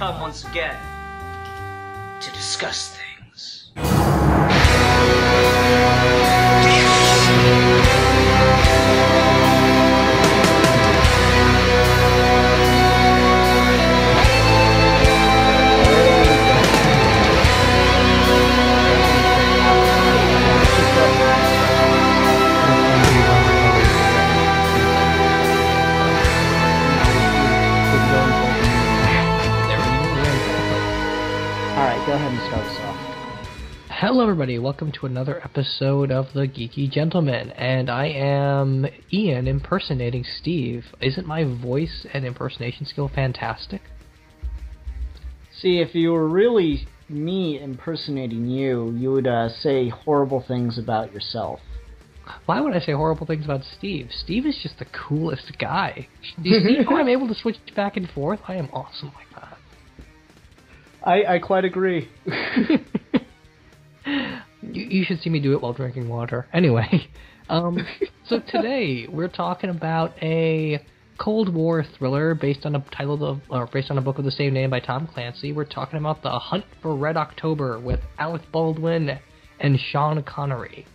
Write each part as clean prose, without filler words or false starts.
come once again to discuss things. Alright, go ahead and start us off. Hello everybody, welcome to another episode of the Geeky Gentleman, and I am Ian impersonating Steve. Isn't my voice and impersonation skill fantastic? See, if you were really me impersonating you, you would say horrible things about yourself. Why would I say horrible things about Steve? Steve is just the coolest guy. You see how I'm able to switch back and forth? I am awesome like that. I quite agree. You should see me do it while drinking water. Anyway, so today we're talking about a Cold War thriller based on a book of the same name by Tom Clancy. We're talking about The Hunt for Red October with Alec Baldwin and Sean Connery,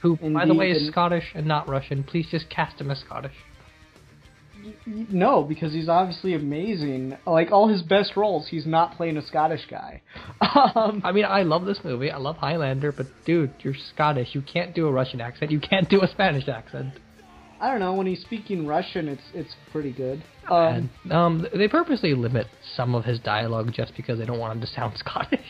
who, by the way, is Scottish and not Russian. Please just cast him as Scottish. No, because he's obviously amazing. Like, all his best roles, he's not playing a Scottish guy. I mean, I love this movie. I love Highlander, but dude, you're Scottish. You can't do a Russian accent. You can't do a Spanish accent. I don't know. When he's speaking Russian, it's pretty good. They purposely limit some of his dialogue just because they don't want him to sound Scottish.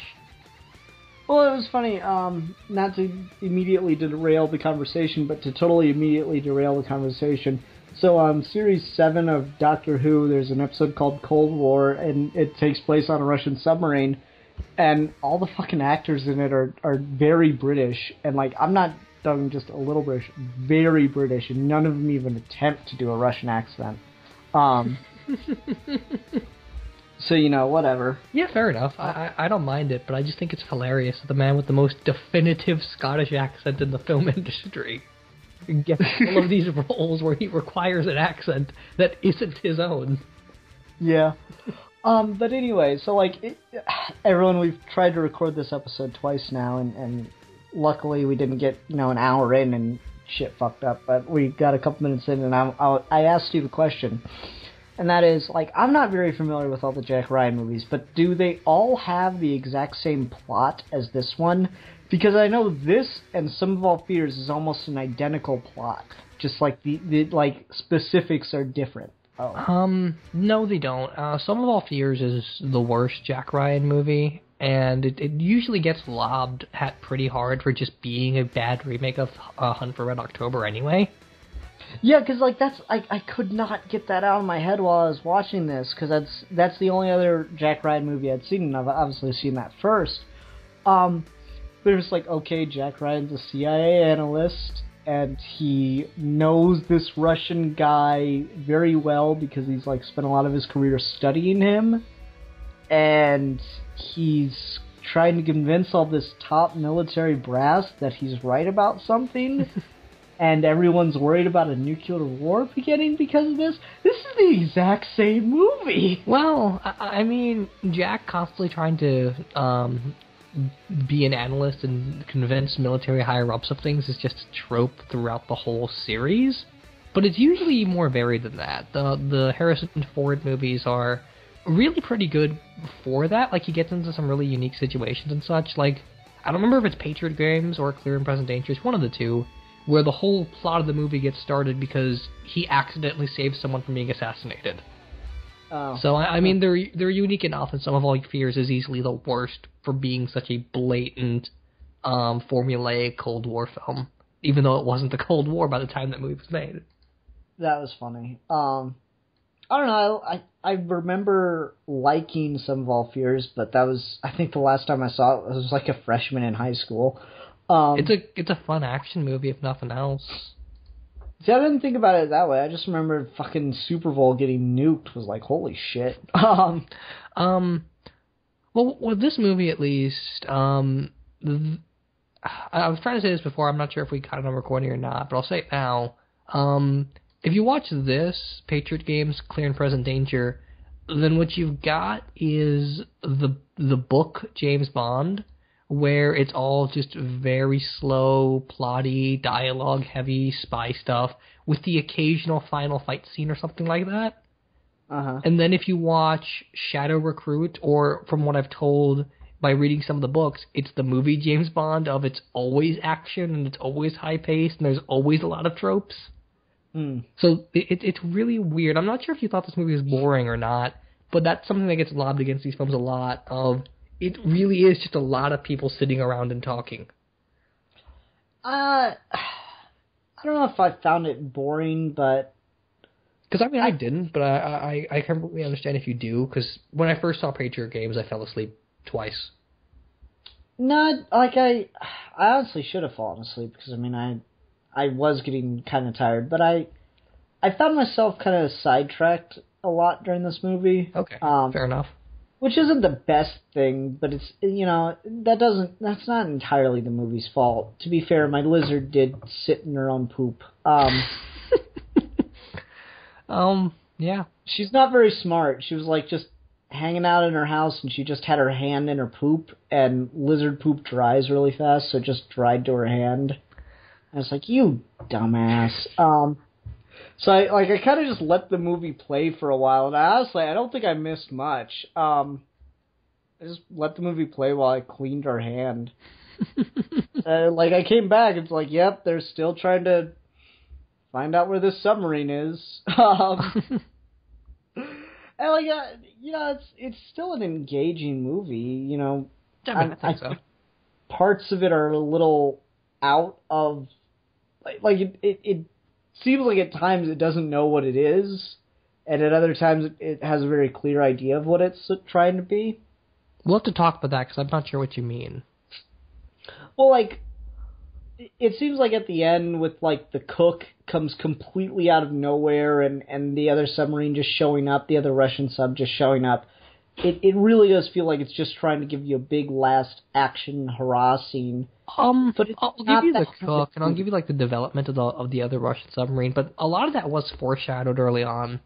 Well, it was funny, not to immediately derail the conversation, but to totally immediately derail the conversation. So on Series 7 of Doctor Who, there's an episode called Cold War, and it takes place on a Russian submarine, and all the fucking actors in it are very British, and, like, I'm not talking just a little British, very British, and none of them even attempt to do a Russian accent. So, you know, whatever. Yeah, fair enough. I don't mind it, but I just think it's hilarious that the man with the most definitive Scottish accent in the film industry gets all of these roles where he requires an accent that isn't his own. Yeah. But anyway, so, like, everyone, we've tried to record this episode twice now, and luckily we didn't get, you know, an hour in and shit fucked up, but we got a couple minutes in, and I asked you the question. And that is, like, I'm not very familiar with all the Jack Ryan movies, but do they all have the exact same plot as this one? Because I know this and Sum of All Fears is almost an identical plot. Just like the like specifics are different. Oh. No, they don't. Sum of All Fears is the worst Jack Ryan movie, and it usually gets lobbed at pretty hard for just being a bad remake of Hunt for Red October anyway. Yeah, because, like, I could not get that out of my head while I was watching this, because that's the only other Jack Ryan movie I'd seen, and I've obviously seen that first. There's like, okay, Jack Ryan's a CIA analyst, and he knows this Russian guy very well because he's, like, spent a lot of his career studying him, and he's trying to convince all this top military brass that he's right about something. And everyone's worried about a nuclear war beginning because of this. This is the exact same movie. Well, I mean, Jack constantly trying to be an analyst and convince military higher-ups of things is just a trope throughout the whole series. But it's usually more varied than that. The Harrison Ford movies are really pretty good for that. Like, he gets into some really unique situations and such. Like, I don't remember if it's Patriot Games or Clear and Present Danger. It's one of the two, where the whole plot of the movie gets started because he accidentally saves someone from being assassinated. Oh. So, I mean, they're unique enough, and Some of All Fears is easily the worst for being such a blatant, formulaic Cold War film, even though it wasn't the Cold War by the time that movie was made. That was funny. I don't know, I remember liking Some of All Fears, but that was, I think the last time I saw it was like a freshman in high school. It's a fun action movie, if nothing else. See, I didn't think about it that way. I just remember fucking Super Bowl getting nuked was like, holy shit. Well, with this movie at least, I was trying to say this before. I'm not sure if we got it on recording or not, but I'll say it now. If you watch this, Patriot Games, Clear and Present Danger, then what you've got is the book James Bond, where it's all just very slow, plotty, dialogue-heavy spy stuff with the occasional final fight scene or something like that. Uh-huh. And then if you watch Shadow Recruit, or from what I've told by reading some of the books, it's the movie James Bond of it's always action and it's always high-paced and there's always a lot of tropes. So it's really weird. I'm not sure if you thought this movie was boring or not, but that's something that gets lobbed against these films a lot of... It really is just a lot of people sitting around and talking. I don't know if I found it boring, but... Because, I mean, I didn't, but I completely understand if you do, because when I first saw Patriot Games, I fell asleep twice. No, like, I honestly should have fallen asleep, because, I mean, I was getting kind of tired, but I found myself kind of sidetracked a lot during this movie. Okay, fair enough. Which isn't the best thing, but it's, you know, that's not entirely the movie's fault. To be fair, my lizard did sit in her own poop. Yeah. She's not very smart. She was, like, just hanging out in her house, and she just had her hand in her poop, and lizard poop dries really fast, so it just dried to her hand. I was like, you dumbass. So I kind of just let the movie play for a while, and honestly, I don't think I missed much. I just let the movie play while I cleaned her hand. I came back, it's like, yep, they're still trying to find out where this submarine is. And you know, it's still an engaging movie. You know, I think so. Parts of it are a little out of it seems like at times it doesn't know what it is, and at other times it has a very clear idea of what it's trying to be. We'll have to talk about that because I'm not sure what you mean. Well, like, it seems like at the end with, like, the cook comes completely out of nowhere and the other submarine just showing up, the other Russian sub just showing up. It really does feel like it's just trying to give you a big last action hurrah scene. But I'll give you the cook, and I'll give you, like, the development of the other Russian submarine, but a lot of that was foreshadowed early on.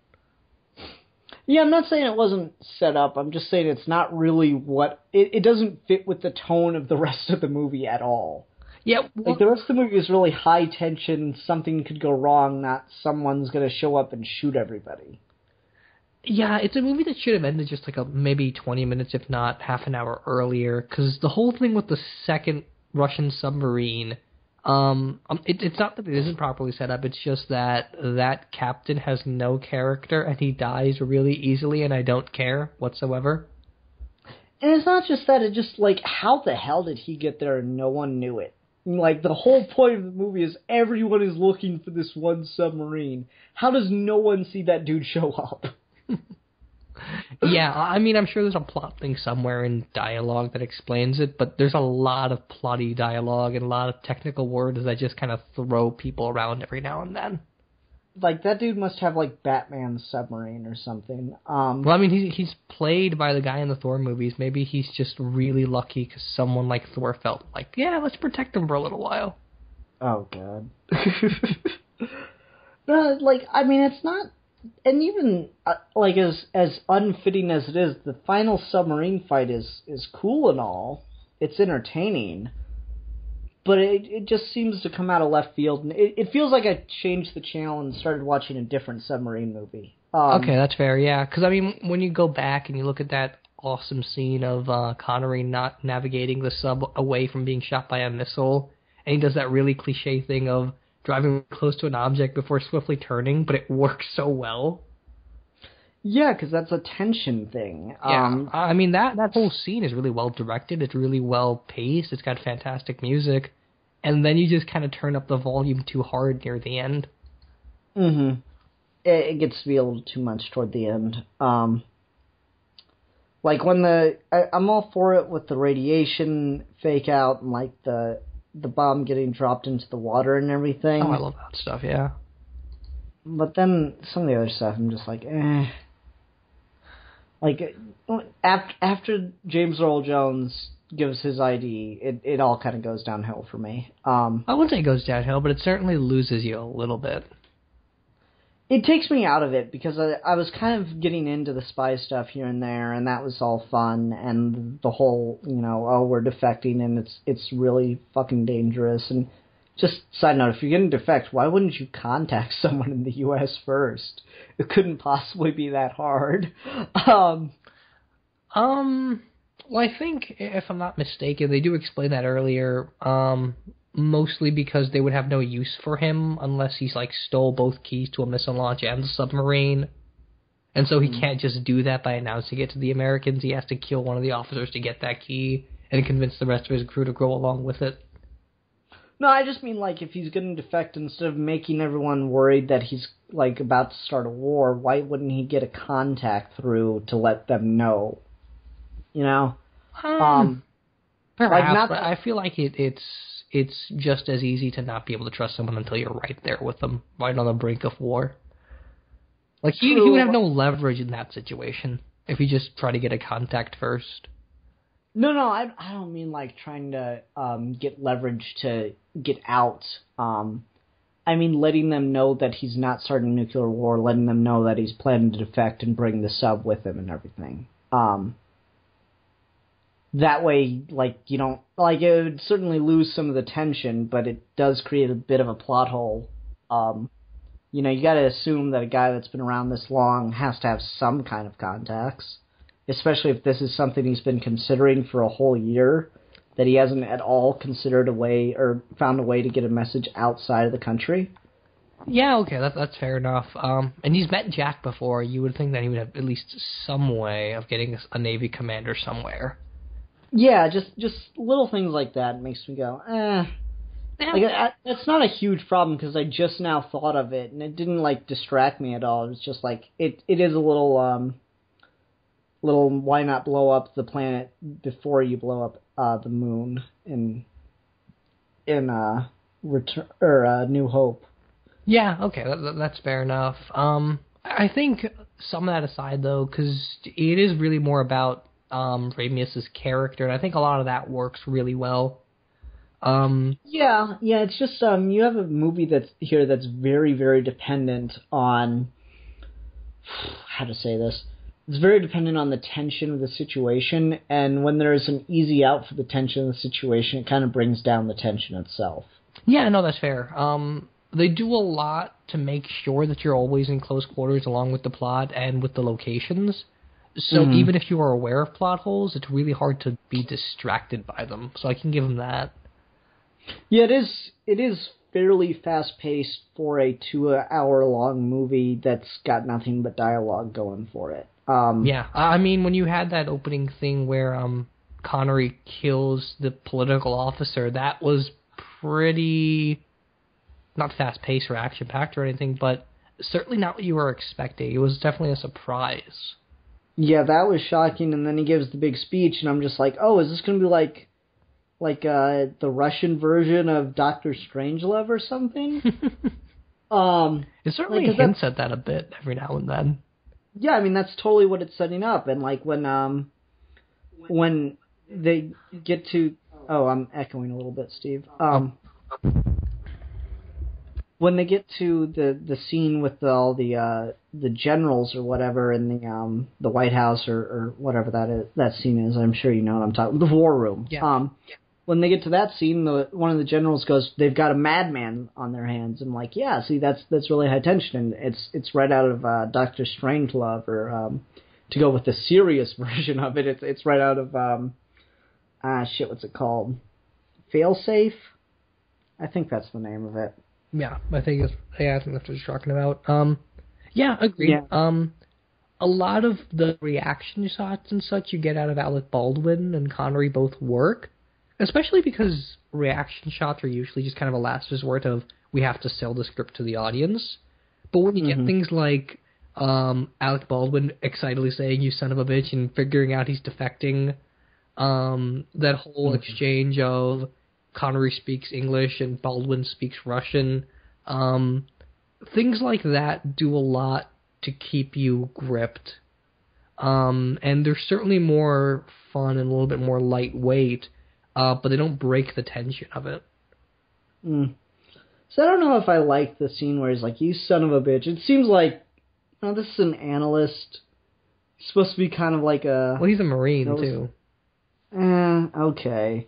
Yeah, I'm not saying it wasn't set up. I'm just saying it's not really what... It doesn't fit with the tone of the rest of the movie at all. Yeah, well, like, the rest of the movie is really high tension, something could go wrong, not someone's going to show up and shoot everybody. Yeah, it's a movie that should have ended just like maybe 20 minutes, if not half an hour earlier, because the whole thing with the second Russian submarine, it's not that it isn't properly set up, it's just that captain has no character and he dies really easily and I don't care whatsoever. And it's not just that, it's just like, how the hell did he get there and no one knew it? Like, the whole point of the movie is everyone is looking for this one submarine. How does no one see that dude show up? Yeah, I mean, I'm sure there's a plot thing somewhere in dialogue that explains it, but there's a lot of plotty dialogue and a lot of technical words that just kind of throw people around every now and then. Like, that dude must have, like, Batman's submarine or something. Well, I mean, he's played by the guy in the Thor movies. Maybe he's just really lucky because someone like Thor felt like, yeah, let's protect him for a little while. Oh, God. But, like, I mean, it's not... And even, like, as unfitting as it is, the final submarine fight is cool and all. It's entertaining. But it just seems to come out of left field. And it feels like I changed the channel and started watching a different submarine movie. Okay, that's fair, yeah. Because, I mean, when you go back and you look at that awesome scene of Connery not navigating the sub away from being shot by a missile, and he does that really cliche thing of driving close to an object before swiftly turning, but it works so well. Yeah, because that's a tension thing. Yeah, I mean, that whole scene is really well directed. It's really well paced. It's got fantastic music. And then you just kind of turn up the volume too hard near the end. Mm-hmm. It gets to be a little too much toward the end. Like, when I'm all for it with the radiation fake out and, like, the bomb getting dropped into the water and everything. Oh, I love that stuff, yeah. But then some of the other stuff, I'm just like, eh. Like, after James Earl Jones gives his ID, it all kind of goes downhill for me. I wouldn't say it goes downhill, but it certainly loses you a little bit. it takes me out of it because I was kind of getting into the spy stuff here and there, and that was all fun, and the whole, we're defecting and it's really fucking dangerous. And just side note, if you're going to defect, why wouldn't you contact someone in the U.S. first? It couldn't possibly be that hard. Well, I think, if I'm not mistaken, they do explain that earlier, mostly because they would have no use for him unless he's, stole both keys to a missile launch and the submarine. And so he can't just do that by announcing it to the Americans. He has to kill one of the officers to get that key and convince the rest of his crew to go along with it. No, I just mean, if he's going to defect, instead of making everyone worried that he's, about to start a war, why wouldn't he get a contact through to let them know? Perhaps, but I feel like it's just as easy to not be able to trust someone until you're right there with them, right on the brink of war. He would have no leverage in that situation if you just try to get a contact first. No, I don't mean trying to get leverage to get out. I mean letting them know that he's not starting a nuclear war, letting them know that he's planning to defect and bring the sub with him and everything. That way, you don't... it would certainly lose some of the tension, but it does create a bit of a plot hole. You gotta assume that a guy that's been around this long has to have some kind of contacts, especially if this is something he's been considering for a whole year, that he hasn't at all considered a way or found a way to get a message outside of the country. Yeah, okay, that's fair enough. And he's met Jack before. You would think that he would have at least some way of getting a Navy commander somewhere. Yeah, just little things like that makes me go, eh. It's not a huge problem because I just now thought of it, and it didn't, distract me at all. It was just, it is a little why not blow up the planet before you blow up the moon in New Hope. Yeah, okay, that's fair enough. I think some of that aside, though, because it is really more about Ramius's character, and I think a lot of that works really well. Yeah, it's just you have a movie that's very, very dependent on how to say this. It's very dependent on the tension of the situation, and when there's an easy out for the tension of the situation, it kind of brings down the tension itself. Yeah, no, that's fair. They do a lot to make sure that you're always in close quarters along with the plot and with the locations. So even if you are aware of plot holes, it's really hard to be distracted by them. So I can give them that. Yeah, it is fairly fast-paced for a 2-hour-long movie that's got nothing but dialogue going for it. Yeah, I mean, when you had that opening thing where Connery kills the political officer, that was pretty... not fast-paced or action-packed or anything, but certainly not what you were expecting. It was definitely a surprise. Yeah, that was shocking, and then he gives the big speech, and I'm just like, oh, is this going to be like the Russian version of Dr. Strangelove or something? It certainly hints at that a bit every now and then. Yeah, I mean, that's totally what it's setting up, and when they get to... Oh, I'm echoing a little bit, Steve. When they get to the scene with all the generals or whatever in the White House or whatever that scene is, I'm sure you know what I'm talking. The war room. Yeah. When they get to that scene, one of the generals goes, "They've got a madman on their hands." I'm like, yeah, see, that's really high tension, and it's right out of Dr. Strangelove, or to go with the serious version of it, it's right out of what's it called? Failsafe? I think that's the name of it. Yeah, I think that's what you're talking about. Yeah, agreed. Yeah. A lot of the reaction shots and such you get out of Alec Baldwin and Connery both work, especially because reaction shots are usually just kind of a last resort of, we have to sell the script to the audience. But when you get things like Alec Baldwin excitedly saying, "You son of a bitch," and figuring out he's defecting, that whole exchange of Connery speaks English and Baldwin speaks Russian. Things like that do a lot to keep you gripped. And they're certainly more fun and a little bit more lightweight, but they don't break the tension of it. So I don't know if I like the scene where he's like, "You son of a bitch." It seems like, oh, this is an analyst. He's supposed to be kind of like a... Well, he's a Marine, too. Okay.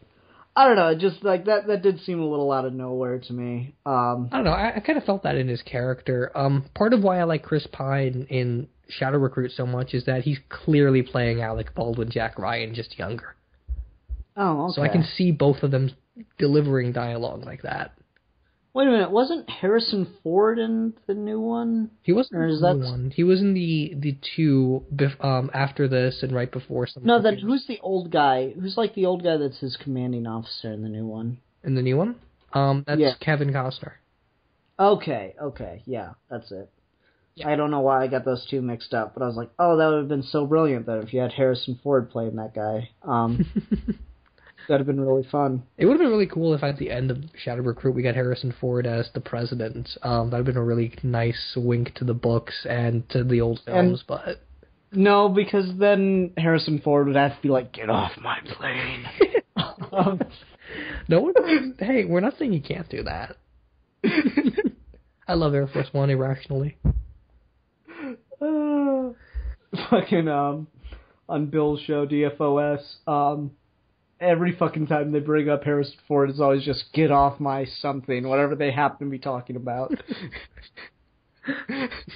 I don't know, just like that did seem a little out of nowhere to me. I don't know, I kind of felt that in his character. Part of why I like Chris Pine in Shadow Recruit so much is that he's clearly playing Alec Baldwin, Jack Ryan, just younger. Oh, okay. So I can see both of them delivering dialogue like that. Wait a minute, wasn't Harrison Ford in the new one? He wasn't in the new one. He was in the two after this and right before. No, then who's the old guy? Who's like the old guy that's his commanding officer in the new one? In the new one? That's Kevin Costner. Okay, yeah, that's it. Yeah. I don't know why I got those two mixed up, but I was like, oh, that would have been so brilliant that if you had Harrison Ford playing that guy. That would have been really fun. It would have been really cool if at the end of Shadow Recruit we got Harrison Ford as the president. That would have been a really nice wink to the books and to the old films, but... No, because then Harrison Ford would have to be like, "Get off my plane." No, hey, we're not saying you can't do that. I love Air Force One irrationally. Fucking, on Bill's show, DFOS, every fucking time they bring up Harrison Ford, it's always just, "Get off my something," whatever they happen to be talking about.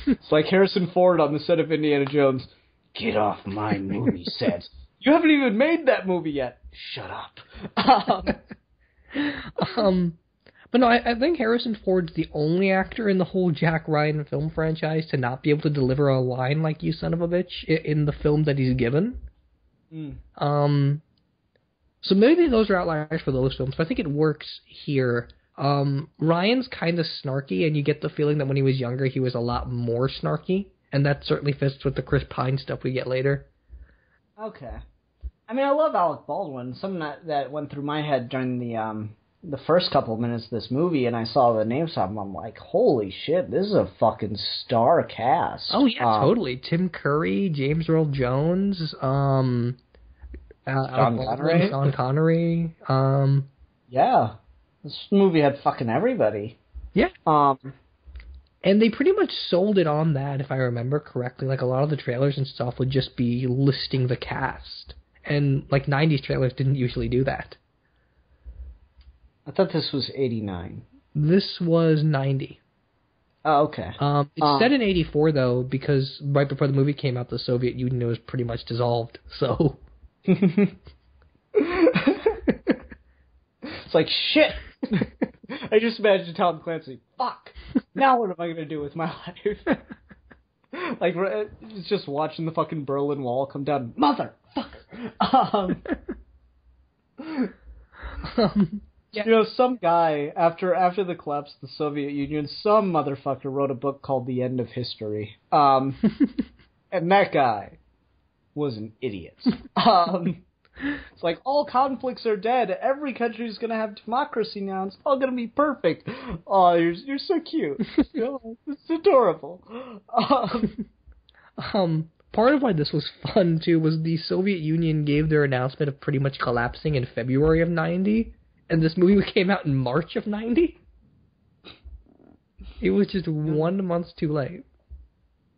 It's like Harrison Ford on the set of Indiana Jones. "Get off my movie set." You haven't even made that movie yet. Shut up. But no, I think Harrison Ford's the only actor in the whole Jack Ryan film franchise to not be able to deliver a line like "you son of a bitch" in the film that he's given. So maybe those are outliers for those films, but I think it works here. Ryan's kind of snarky, and you get the feeling that when he was younger, he was a lot more snarky, and that certainly fits with the Chris Pine stuff we get later. Okay. I mean, I love Alec Baldwin. Something that went through my head during the first couple of minutes of this movie, and I saw the names of them, I'm like, holy shit, this is a fucking star cast. Oh, yeah, totally. Tim Curry, James Earl Jones, Sean Connery. Yeah. This movie had fucking everybody. Yeah. And they pretty much sold it on that, if I remember correctly. Like, a lot of the trailers and stuff would just be listing the cast. And, like, 90s trailers didn't usually do that. I thought this was 89. This was 90. Oh, okay. It's set in 84, though, because right before the movie came out, the Soviet Union was pretty much dissolved, so... It's like, shit! I just imagined Tom Clancy, fuck! Now what am I gonna do with my life? Like, it's just watching the fucking Berlin Wall come down. Motherfucker! Yeah. You know, some guy, after the collapse of the Soviet Union, some motherfucker wrote a book called The End of History. And that guy was an idiot. It's like, all conflicts are dead. Every country's gonna have democracy now. It's all gonna be perfect. Oh, you're so cute. You know, it's adorable. Part of why this was fun, too, was the Soviet Union gave their announcement of pretty much collapsing in February of 90, and this movie came out in March of 90. It was just 1 month too late.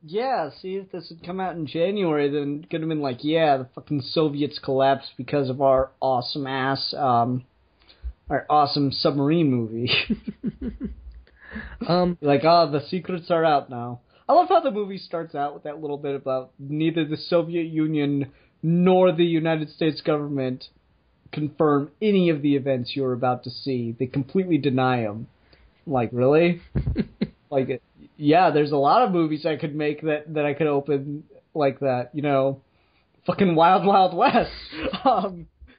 Yeah, see, if this had come out in January, then it could have been like, yeah, the fucking Soviets collapsed because of our awesome-ass, our awesome submarine movie. Like, the secrets are out now. I love how the movie starts out with that little bit about neither the Soviet Union nor the United States government confirm any of the events you're about to see. They completely deny them. Like, really? Like, yeah, there's a lot of movies I could make that I could open like that, you know. Fucking Wild Wild West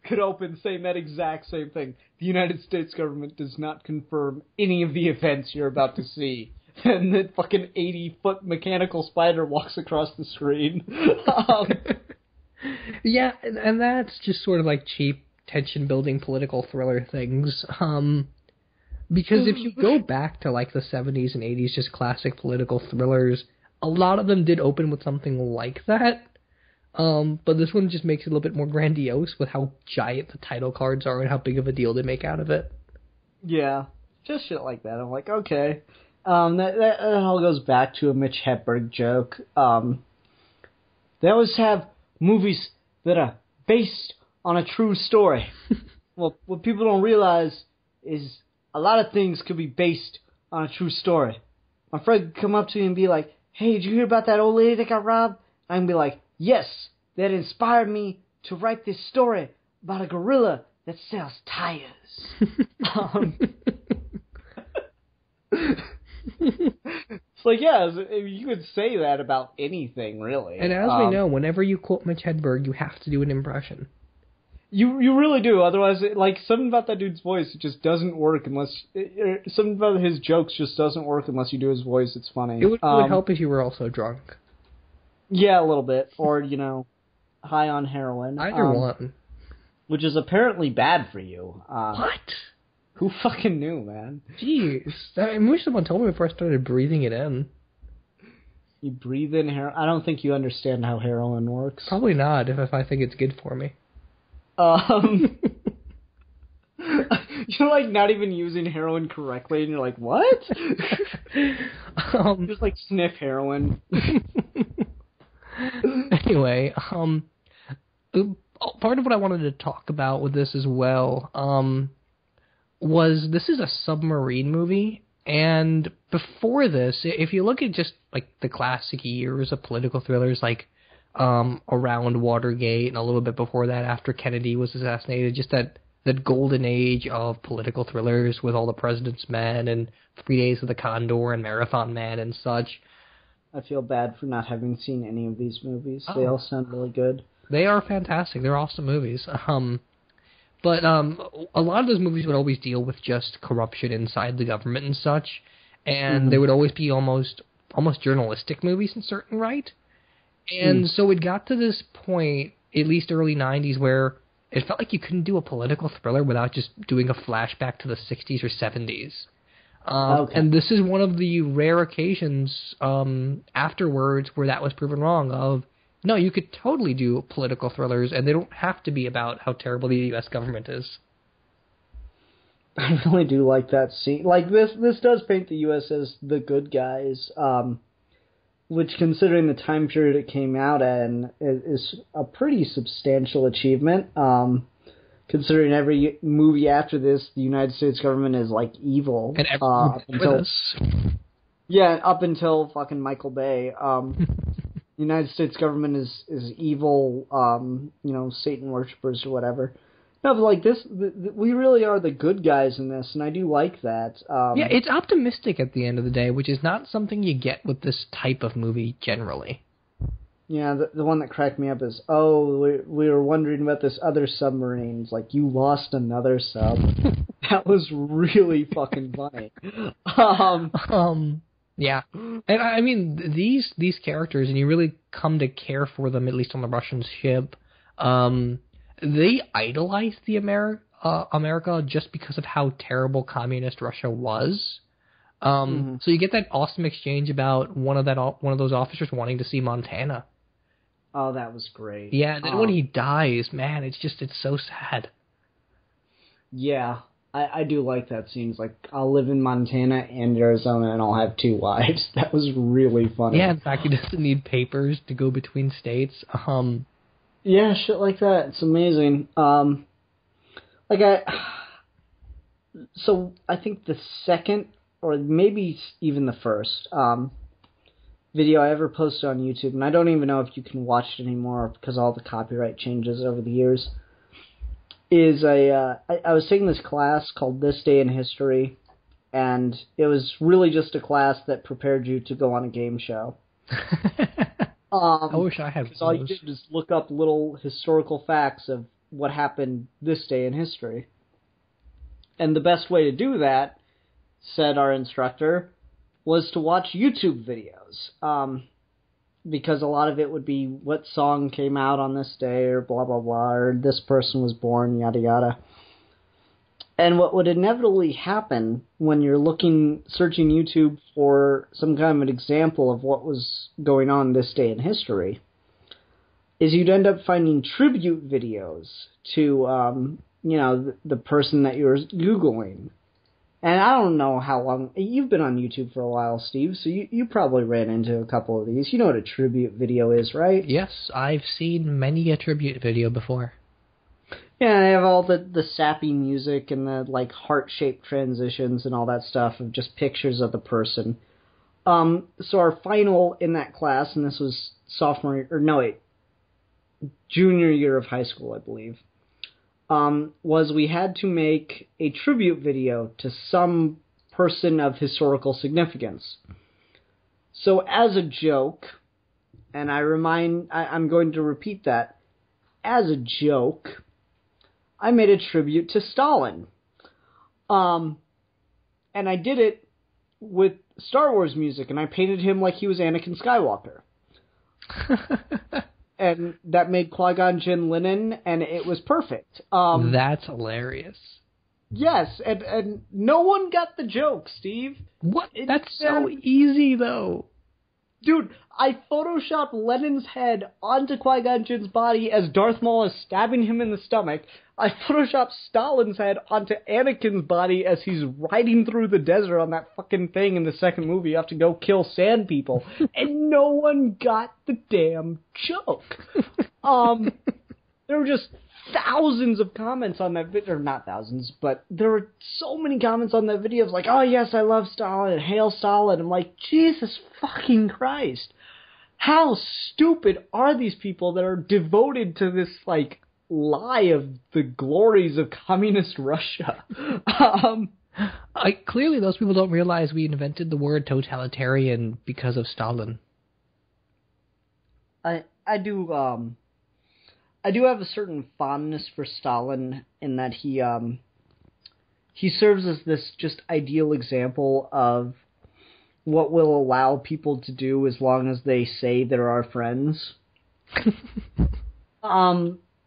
could open saying that exact same thing. The United States government does not confirm any of the events you're about to see. And the fucking 80-foot mechanical spider walks across the screen. Yeah, and that's just sort of like cheap tension-building political thriller things. Because if you go back to like the 70s and 80s, just classic political thrillers, a lot of them did open with something like that. But this one just makes it a little bit more grandiose with how giant the title cards are and how big of a deal they make out of it. Yeah. just shit like that. I'm like, okay. That all goes back to a Mitch Hedberg joke. They always have movies that are based on a true story. Well, what people don't realize is a lot of things could be based on a true story. My friend could come up to me and be like, hey, did you hear about that old lady that got robbed? I can be like, yes, that inspired me to write this story about a gorilla that sells tires. It's like, yeah, you could say that about anything, really. And as we know, whenever you quote Mitch Hedberg, you have to do an impression. You really do. Otherwise, something about that dude's voice just doesn't work unless... something about his jokes just doesn't work unless you do his voice. It's funny. It would help if you were also drunk. Yeah, a little bit. Or, high on heroin. Either one. Which is apparently bad for you. What? Who fucking knew, man? Jeez. I wish someone told me before I started breathing it in. You breathe in heroin? I don't think you understand how heroin works. Probably not, if I think it's good for me. You're, not even using heroin correctly, and you're like, what? Just, sniff heroin. Anyway, part of what I wanted to talk about with this as well, was this is a submarine movie, and before this, if you look at just, the classic years of political thrillers, around Watergate and a little bit before that after Kennedy was assassinated, just that golden age of political thrillers with all the President's Men and 3 Days of the Condor and Marathon Man and such. I feel bad for not having seen any of these movies. They all sound really good. They are fantastic. They're awesome movies. But a lot of those movies would always deal with just corruption inside the government and such, and they would always be almost journalistic movies in certain right. And so it got to this point, at least early 90s, where it felt like you couldn't do a political thriller without just doing a flashback to the 60s or 70s. And this is one of the rare occasions afterwards where that was proven wrong of, no, you could totally do political thrillers, and they don't have to be about how terrible the U.S. government is. I really do like that scene. This does paint the U.S. as the good guys, which, considering the time period it came out in, is a pretty substantial achievement. Considering every movie after this, the United States government is, evil. And everyone with us. Yeah, up until fucking Michael Bay. The United States government is evil, Satan worshippers or whatever. No, but we really are the good guys in this, and I do like that. Yeah, it's optimistic at the end of the day, which is not something you get with this type of movie generally. Yeah, the one that cracked me up is, we were wondering about this other submarine. It's like, you lost another sub. That was really fucking funny. Yeah. And I mean, these characters, and you really come to care for them, at least on the Russian ship, they idolize the America just because of how terrible communist Russia was. So you get that awesome exchange about one of those officers wanting to see Montana. Oh, that was great. Yeah, and then when he dies, man, it's so sad. Yeah, I do like that scene. It's like, I'll live in Montana and Arizona and I'll have 2 wives. That was really funny. Yeah, in fact, he doesn't need papers to go between states. Yeah, shit like that. It's amazing. So I think the second, or maybe even the first, video I ever posted on YouTube, and I don't even know if you can watch it anymore because all the copyright changes over the years, is I was taking this class called This Day in History, and it was really just a class that prepared you to go on a game show. I wish I had those. All you did was look up little historical facts of what happened this day in history. And the best way to do that, said our instructor, was to watch YouTube videos. Because a lot of it would be what song came out on this day, or blah, blah, blah, or this person was born, yada, yada. And what would inevitably happen when you're searching YouTube for some kind of an example of what was going on this day in history, is you'd end up finding tribute videos to, the person that you were Googling. And I don't know how long... You've been on YouTube for a while, Steve, so you probably ran into a couple of these. You know what a tribute video is, right? Yes, I've seen many a tribute video before. Yeah, they have all the sappy music and the, like, heart-shaped transitions and all that stuff of just pictures of the person. So our final in that class, and this was junior year of high school, I believe, was we had to make a tribute video to some person of historical significance. So as a joke, and I'm going to repeat that, as a joke, I made a tribute to Stalin. And I did it with Star Wars music, and I painted him like he was Anakin Skywalker. And that made Qui-Gon Jinn linen, and it was perfect. That's hilarious. Yes, and no one got the joke, Steve. What? That's so easy, though. Dude, I photoshopped Lenin's head onto Qui-Gon Jinn's body as Darth Maul is stabbing him in the stomach. I photoshopped Stalin's head onto Anakin's body as he's riding through the desert on that fucking thing in the second movie. You have to go kill sand people. And no one got the damn joke. There were just thousands of comments on that video, or not thousands, but there were so many comments on that video of like, oh yes, I love Stalin, and hail Stalin. I'm like, Jesus fucking Christ. How stupid are these people that are devoted to this, like, lie of the glories of communist Russia? Clearly those people don't realize we invented the word totalitarian because of Stalin. I do have a certain fondness for Stalin in that he serves as this just ideal example of what will allow people to do as long as they say they're our friends.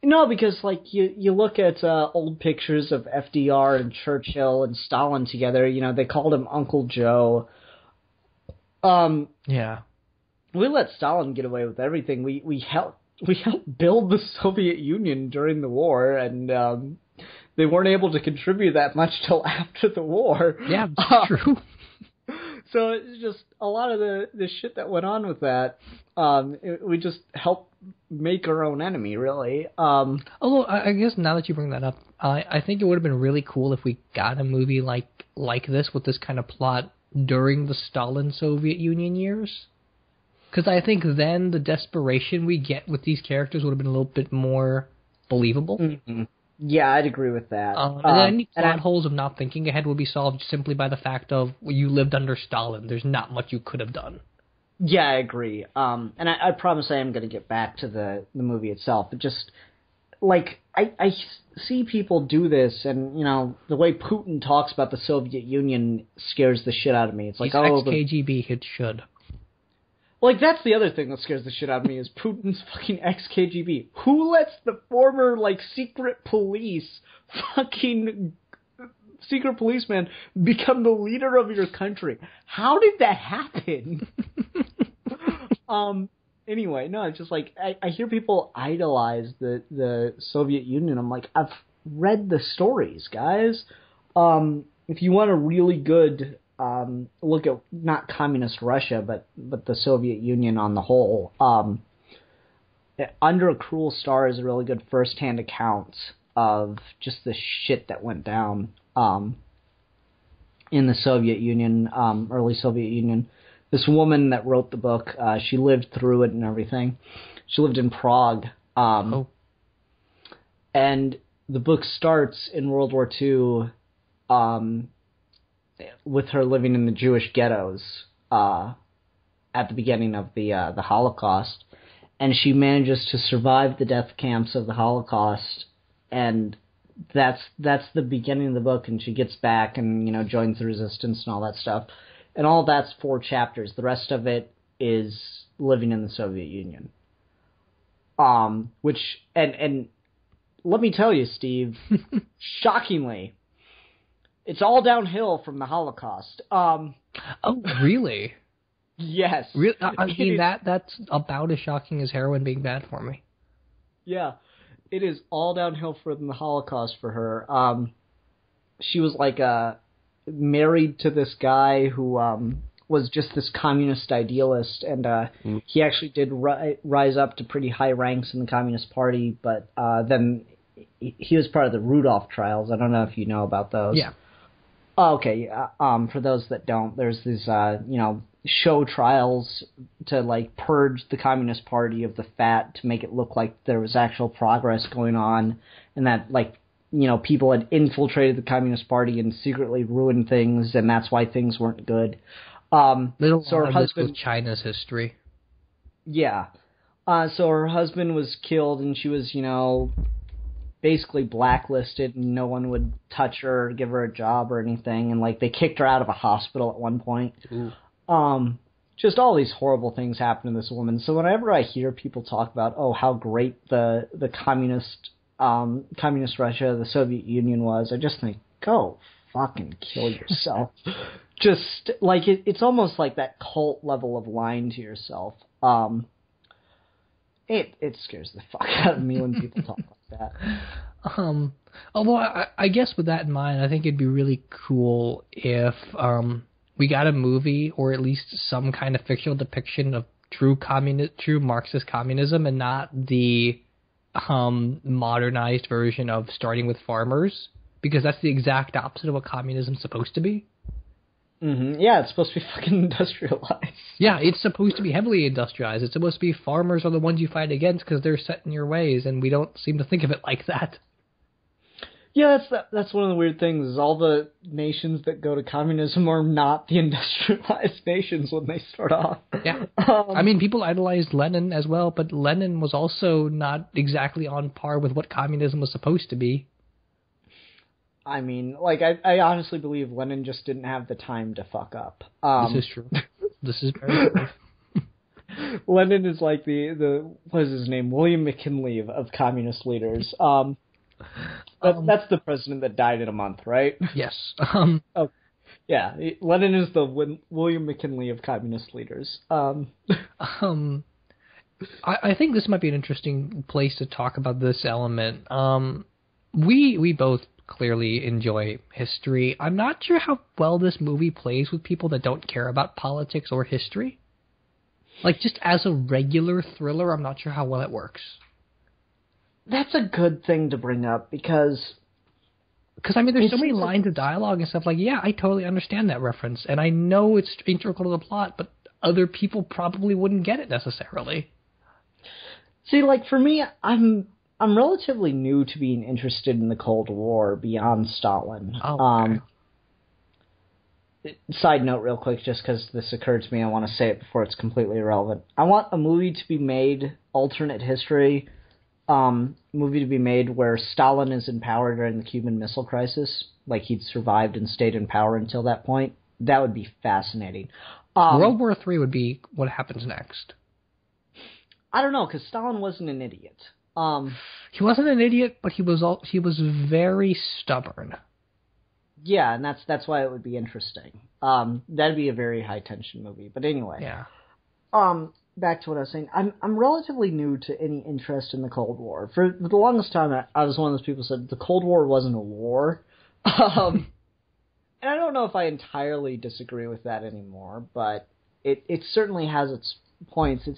No, because, like, you look at old pictures of FDR and Churchill and Stalin together, you know, they called him Uncle Joe. Yeah. We let Stalin get away with everything. We helped build the Soviet Union during the war, and they weren't able to contribute that much till after the war. Yeah, that's true. So it's just a lot of the shit that went on with that. We just helped make our own enemy, really. Although I guess now that you bring that up, I think it would have been really cool if we got a movie like this with this kind of plot during the Stalin Soviet Union years. Because I think then the desperation we get with these characters would have been a little bit more believable. Mm-hmm. Yeah, I'd agree with that. And any plot holes of not thinking ahead would be solved simply by the fact of you lived under Stalin. There's not much you could have done. Yeah, I agree. And I promise I am going to get back to the movie itself. But just, like, I see people do this, and, you know, the way Putin talks about the Soviet Union scares the shit out of me. It's like, he's ex-KGB, it should. Like, that's the other thing that scares the shit out of me is Putin's fucking ex-KGB. Who lets the former, like, secret policeman become the leader of your country? How did that happen? Anyway, no, it's just like, I hear people idolize the Soviet Union. I'm like, I've read the stories, guys. If you want a really good... look at not communist Russia, but the Soviet Union on the whole. Under a Cruel Star is a really good first-hand account of just the shit that went down in the Soviet Union, early Soviet Union. This woman that wrote the book, she lived through it and everything. She lived in Prague. And the book starts in World War II with her living in the Jewish ghettos at the beginning of the Holocaust, and she manages to survive the death camps of the Holocaust, and that's the beginning of the book. And she gets back and, you know, joins the resistance and all that stuff, and all that's 4 chapters. The rest of it is living in the Soviet Union. Which and let me tell you, Steve, shockingly, it's all downhill from the Holocaust. Oh, really? Yes. Really? I mean, that's about as shocking as heroin being bad for me. Yeah. It is all downhill from the Holocaust for her. She was like married to this guy who was just this communist idealist, and he actually did rise up to pretty high ranks in the Communist Party, but then he was part of the Rudolph trials. I don't know if you know about those. Yeah. Oh, okay. For those that don't, there's these, show trials to, like, purge the Communist Party of the fat to make it look like there was actual progress going on, and that, like, people had infiltrated the Communist Party and secretly ruined things, and that's why things weren't good. So her husband with China's history. Yeah. So her husband was killed, and she was, basically blacklisted, and no one would touch her or give her a job or anything, and, like, they kicked her out of a hospital at one point. Ooh. Just all these horrible things happen to this woman. So whenever I hear people talk about, how great the communist Russia, the Soviet Union was, I just think, go fucking kill yourself. Just, like, it's almost like that cult level of lying to yourself. It scares the fuck out of me when people talk like that. Although I guess with that in mind, I think it'd be really cool if we got a movie or at least some kind of fictional depiction of true Marxist communism, and not the modernized version of starting with farmers, because that's the exact opposite of what communism's supposed to be. Mm-hmm. Yeah, it's supposed to be fucking industrialized. Yeah, it's supposed to be heavily industrialized. It's supposed to be farmers are the ones you fight against because they're set in your ways, and we don't seem to think of it like that. Yeah, that's one of the weird things, is all the nations that go to communism are not the industrialized nations when they start off. Yeah. I mean, people idolized Lenin as well, but Lenin was also not exactly on par with what communism was supposed to be. I mean, like, I honestly believe Lenin just didn't have the time to fuck up. This is true. This is very true. Lenin is like the what is his name? William McKinley of communist leaders. That's the president that died in a month, right? Yes. Yeah, Lenin is the William McKinley of communist leaders. I think this might be an interesting place to talk about this element. We both clearly enjoy history. I'm not sure how well this movie plays with people that don't care about politics or history. Like, just as a regular thriller, I'm not sure how well it works. That's a good thing to bring up, because I mean, there's so many lines of dialogue and stuff, like, yeah, I totally understand that reference, and I know it's integral to the plot, but other people probably wouldn't get it necessarily. See, like, for me, I'm relatively new to being interested in the Cold War beyond Stalin. Oh, okay. Side note real quick, just because this occurred to me, I want to say it before it's completely irrelevant. I want a movie to be made, alternate history, movie to be made where Stalin is in power during the Cuban Missile Crisis, like he'd survived and stayed in power until that point. That would be fascinating. World War III would be what happens next. I don't know, because Stalin wasn't an idiot. He wasn't an idiot, but he was very stubborn. Yeah, and that's why it would be interesting. That'd be a very high tension movie. But anyway. Yeah. Back to what I was saying. I'm relatively new to any interest in the Cold War. For the longest time, I was one of those people who said the Cold War wasn't a war. And I don't know if I entirely disagree with that anymore, but it certainly has its points.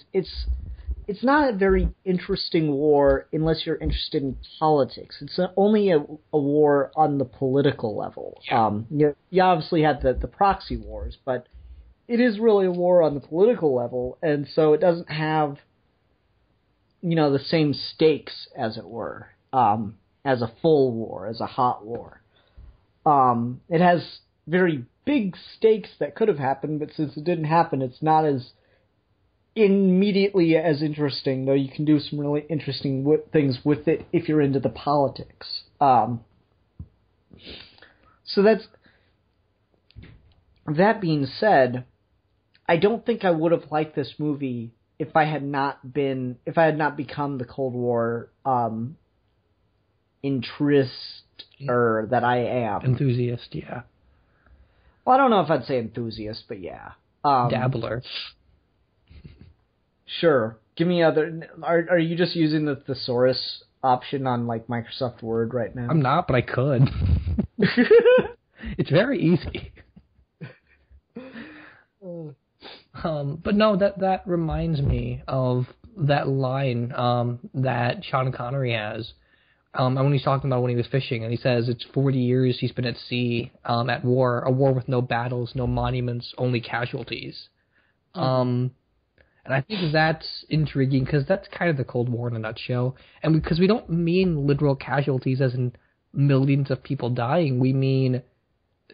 It's not a very interesting war unless you're interested in politics. It's only a war on the political level. Yeah. You obviously have the proxy wars, but it is really a war on the political level, and so it doesn't have, the same stakes, as it were, as a full war, as a hot war. It has very big stakes that could have happened, but since it didn't happen, it's not as immediately as interesting, though you can do some really interesting things with it if you're into the politics. So that being said, I don't think I would have liked this movie if I had not become the Cold War interest-er that I am. Enthusiast, yeah. Well, I don't know if I'd say enthusiast, but yeah. Dabbler. Sure. Give me other... Are you just using the thesaurus option on, like, Microsoft Word right now? I'm not, but I could. It's very easy. But no, that reminds me of that line that Sean Connery has when he's talking about when he was fishing, and he says it's 40 years he's been at sea, at war, a war with no battles, no monuments, only casualties. And I think that's intriguing because that's kind of the Cold War in a nutshell. And because we don't mean literal casualties as in millions of people dying, we mean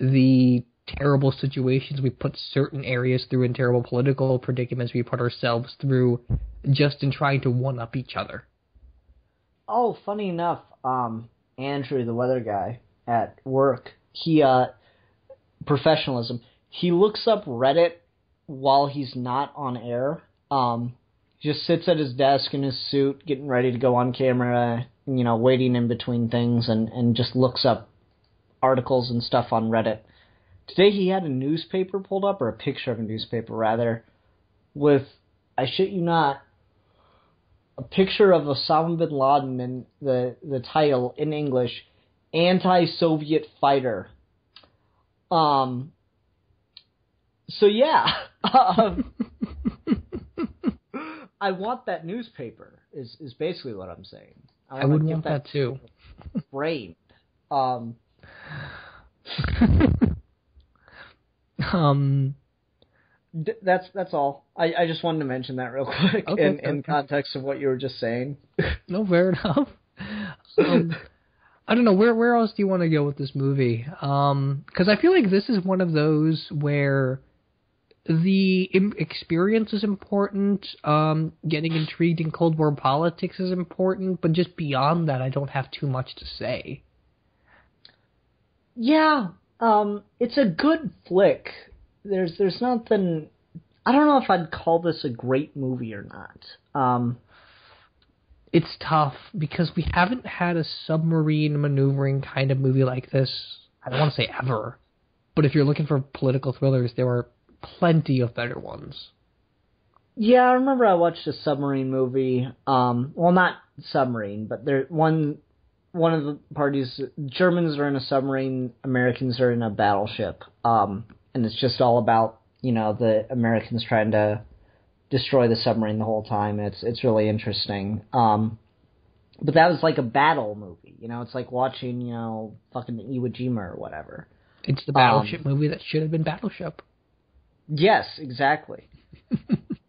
the terrible situations we put certain areas through and terrible political predicaments we put ourselves through just in trying to one-up each other. Oh, funny enough, Andrew, the weather guy at work, he, professionalism, he looks up Reddit while he's not on air. Just sits at his desk in his suit, getting ready to go on camera, waiting in between things, and just looks up articles and stuff on Reddit. Today he had a newspaper pulled up, or a picture of a newspaper, rather, with, I shit you not, a picture of Osama bin Laden and the title in English, Anti-Soviet Fighter. So yeah, I want that newspaper, is basically what I'm saying. I would want that too. Framed. That's all. I just wanted to mention that real quick in context of what you were just saying. No, fair enough. I don't know, where else do you want to go with this movie? Because I feel like this is one of those where the experience is important, getting intrigued in Cold War politics is important, but just beyond that, I don't have too much to say. Yeah, it's a good flick. There's nothing. I don't know if I'd call this a great movie or not. It's tough because we haven't had a submarine maneuvering kind of movie like this. I don't want to say ever, but if you're looking for political thrillers, there are plenty of better ones. Yeah, I remember I watched a submarine movie. Well, not submarine, but one of the parties, Germans are in a submarine, Americans are in a battleship. And it's just all about, the Americans trying to destroy the submarine the whole time. It's really interesting. But that was like a battle movie. It's like watching, fucking Iwo Jima or whatever. It's the battleship movie that should have been Battleship. Yes, exactly.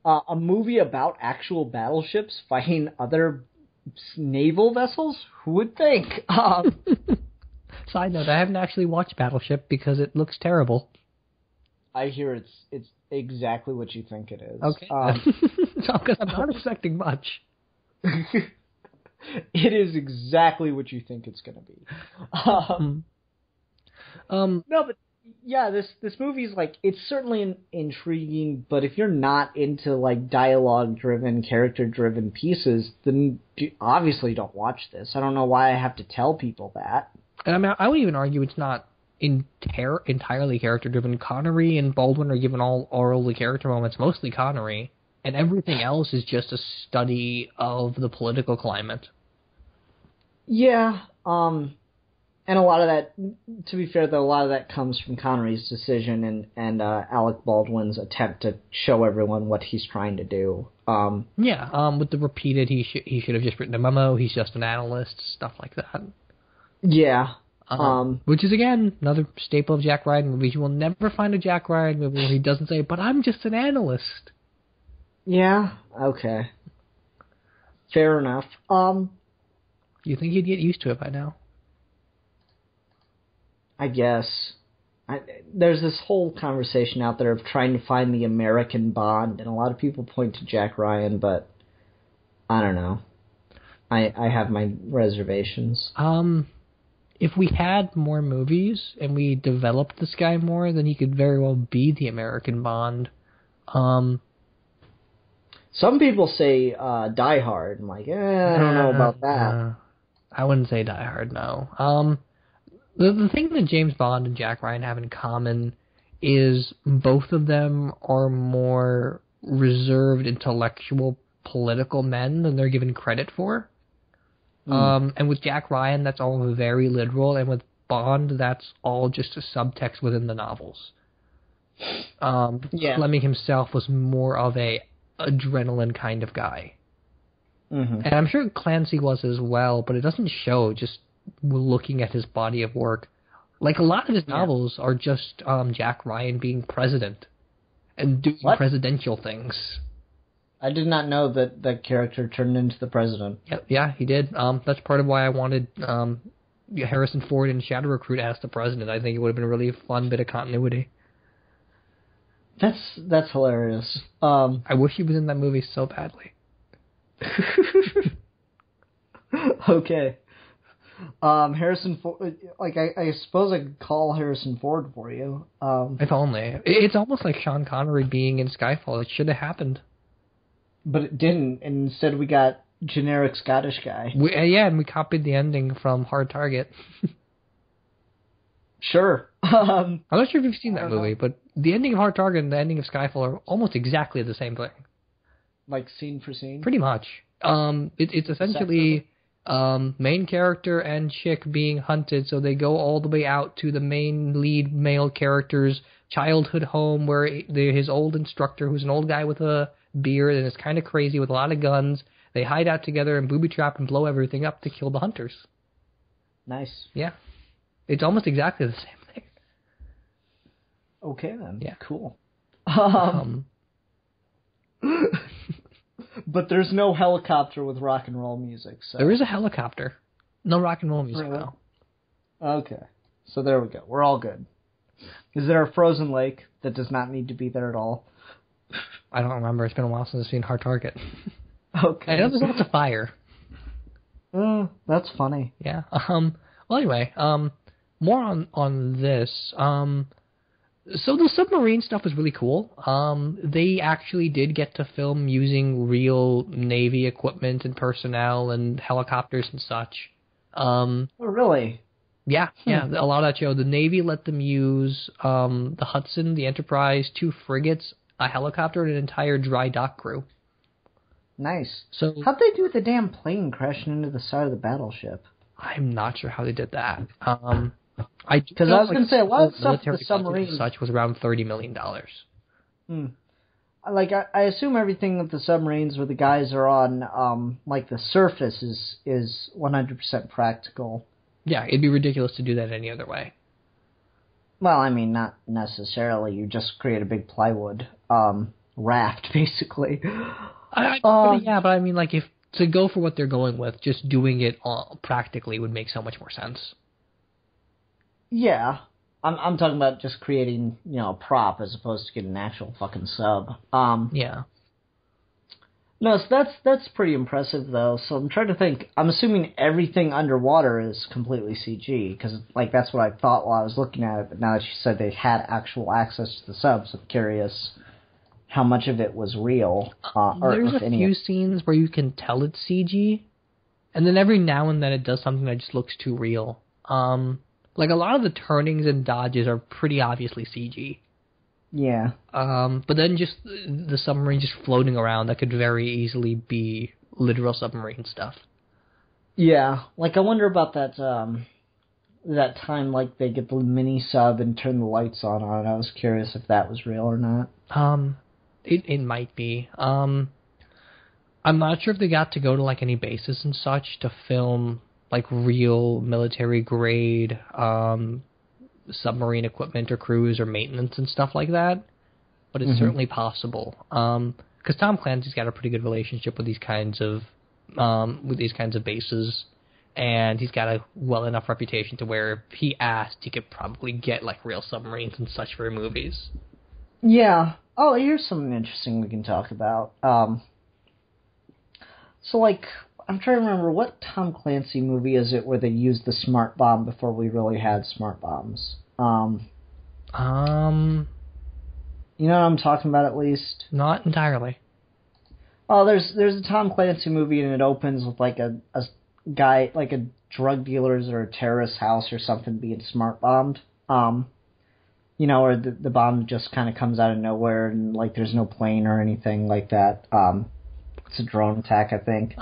A movie about actual battleships fighting other naval vessels? Who would think? Side note, I haven't actually watched Battleship because it looks terrible. I hear it's exactly what you think it is. Okay. So, because I'm not expecting much. It is exactly what you think it's going to be. No, but yeah, this movie is like, it's certainly intriguing, but if you're not into like dialogue-driven, character-driven pieces, then obviously don't watch this. I don't know why I have to tell people that. And I mean, I would even argue it's not entirely character-driven. Connery and Baldwin are given all the character moments, mostly Connery, and everything else is just a study of the political climate. Yeah, and a lot of that, to be fair though, a lot of that comes from Connery's decision and Alec Baldwin's attempt to show everyone what he's trying to do. With the repeated, he should have just written a memo, he's just an analyst, stuff like that. Yeah. Which is, again, another staple of Jack Ryan movies. You will never find a Jack Ryan movie where he doesn't say, but I'm just an analyst. Yeah, okay. Fair enough. You think he'd get used to it by now? I guess. There's this whole conversation out there of trying to find the American Bond, and a lot of people point to Jack Ryan, but I don't know. I have my reservations. If we had more movies and we developed this guy more, then he could very well be the American Bond. Some people say Die Hard. I'm like, I don't know about that. I wouldn't say Die Hard, no. The thing that James Bond and Jack Ryan have in common is both of them are more reserved, intellectual, political men than they're given credit for. And with Jack Ryan, that's all very literal, and with Bond that's all just a subtext within the novels. Yeah. Fleming himself was more of a adrenaline kind of guy. Mm-hmm. And I'm sure Clancy was as well, but it doesn't show just looking at his body of work. Like, a lot of his novels are just Jack Ryan being president and doing presidential things. I did not know that that character turned into the president. Yeah, he did. That's part of why I wanted Harrison Ford and Shadow Recruit as the president. I think it would have been a really fun bit of continuity. That's hilarious. I wish he was in that movie so badly. Okay. Harrison Ford, like, I suppose I could call Harrison Ford for you. If only. It's almost like Sean Connery being in Skyfall. It should have happened. But it didn't, and instead we got generic Scottish guy. And we copied the ending from Hard Target. Sure. I'm not sure if you've seen that movie, but the ending of Hard Target and the ending of Skyfall are almost exactly the same thing. Like scene for scene? Pretty much. It's essentially main character and chick being hunted, so they go all the way out to the main lead male character's childhood home where his old instructor, who's an old guy with a beard and is kind of crazy with a lot of guns, they hide out together and booby trap and blow everything up to kill the hunters. Nice. Yeah. It's almost exactly the same thing. Okay then. Yeah. Cool. But there's no helicopter with rock and roll music. So. There is a helicopter. No rock and roll music, really? though. Okay. So there we go. We're all good. Is there a frozen lake that does not need to be there at all? I don't remember. It's been a while since I've seen Hard Target. Okay. I know there's lots of fire. That's funny. Yeah. Well, anyway, more on this. So the submarine stuff was really cool. They actually did get to film using real Navy equipment and personnel and helicopters and such. Oh, really? Yeah, a lot of that show. The Navy let them use the Hudson, the Enterprise, 2 frigates, a helicopter, and an entire dry dock crew. Nice. So how'd they do with the damn plane crashing into the side of the battleship? I'm not sure how they did that. Because I was going to say, a lot of stuff the submarine such was around $30 million. Like, I assume everything with the submarines where the guys are on, like, the surface is 100% practical. Yeah, it'd be ridiculous to do that any other way. Well, I mean, not necessarily. You just create a big plywood raft, basically. Yeah, but I mean, like, if to go for what they're going with, just doing it practically would make so much more sense. Yeah, I'm talking about just creating, a prop as opposed to getting an actual fucking sub. Yeah. No, so that's pretty impressive though. So I'm trying to think. I'm assuming everything underwater is completely CG because, like, that's what I thought while I was looking at it. But now that you said they had actual access to the subs, I'm curious how much of it was real. There's a few scenes where you can tell it's CG, and then every now and then it does something that just looks too real. Like, a lot of the turnings and dodges are pretty obviously CG. Yeah. But then just the submarine just floating around, that could very easily be literal submarine stuff. Yeah. Like, I wonder about that time, like, they get the mini sub and turn the lights on it. I was curious if that was real or not. It might be. I'm not sure if they got to go to, like, any bases and such to film, like, real military-grade submarine equipment or crews or maintenance and stuff like that. But it's certainly possible. Because Tom Clancy's got a pretty good relationship with these kinds of bases, and he's got a well enough reputation to where if he asked, he could probably get, like, real submarines and such for movies. Yeah. Oh, here's something interesting we can talk about. So, like, I'm trying to remember, what Tom Clancy movie is it where they used the smart bomb before we really had smart bombs? You know what I'm talking about, at least? Not entirely. Oh, there's a Tom Clancy movie, and it opens with, like, a guy, like a drug dealer's or a terrorist's house or something being smart bombed. Or the bomb just kind of comes out of nowhere, and, like, there's no plane or anything like that. It's a drone attack, I think.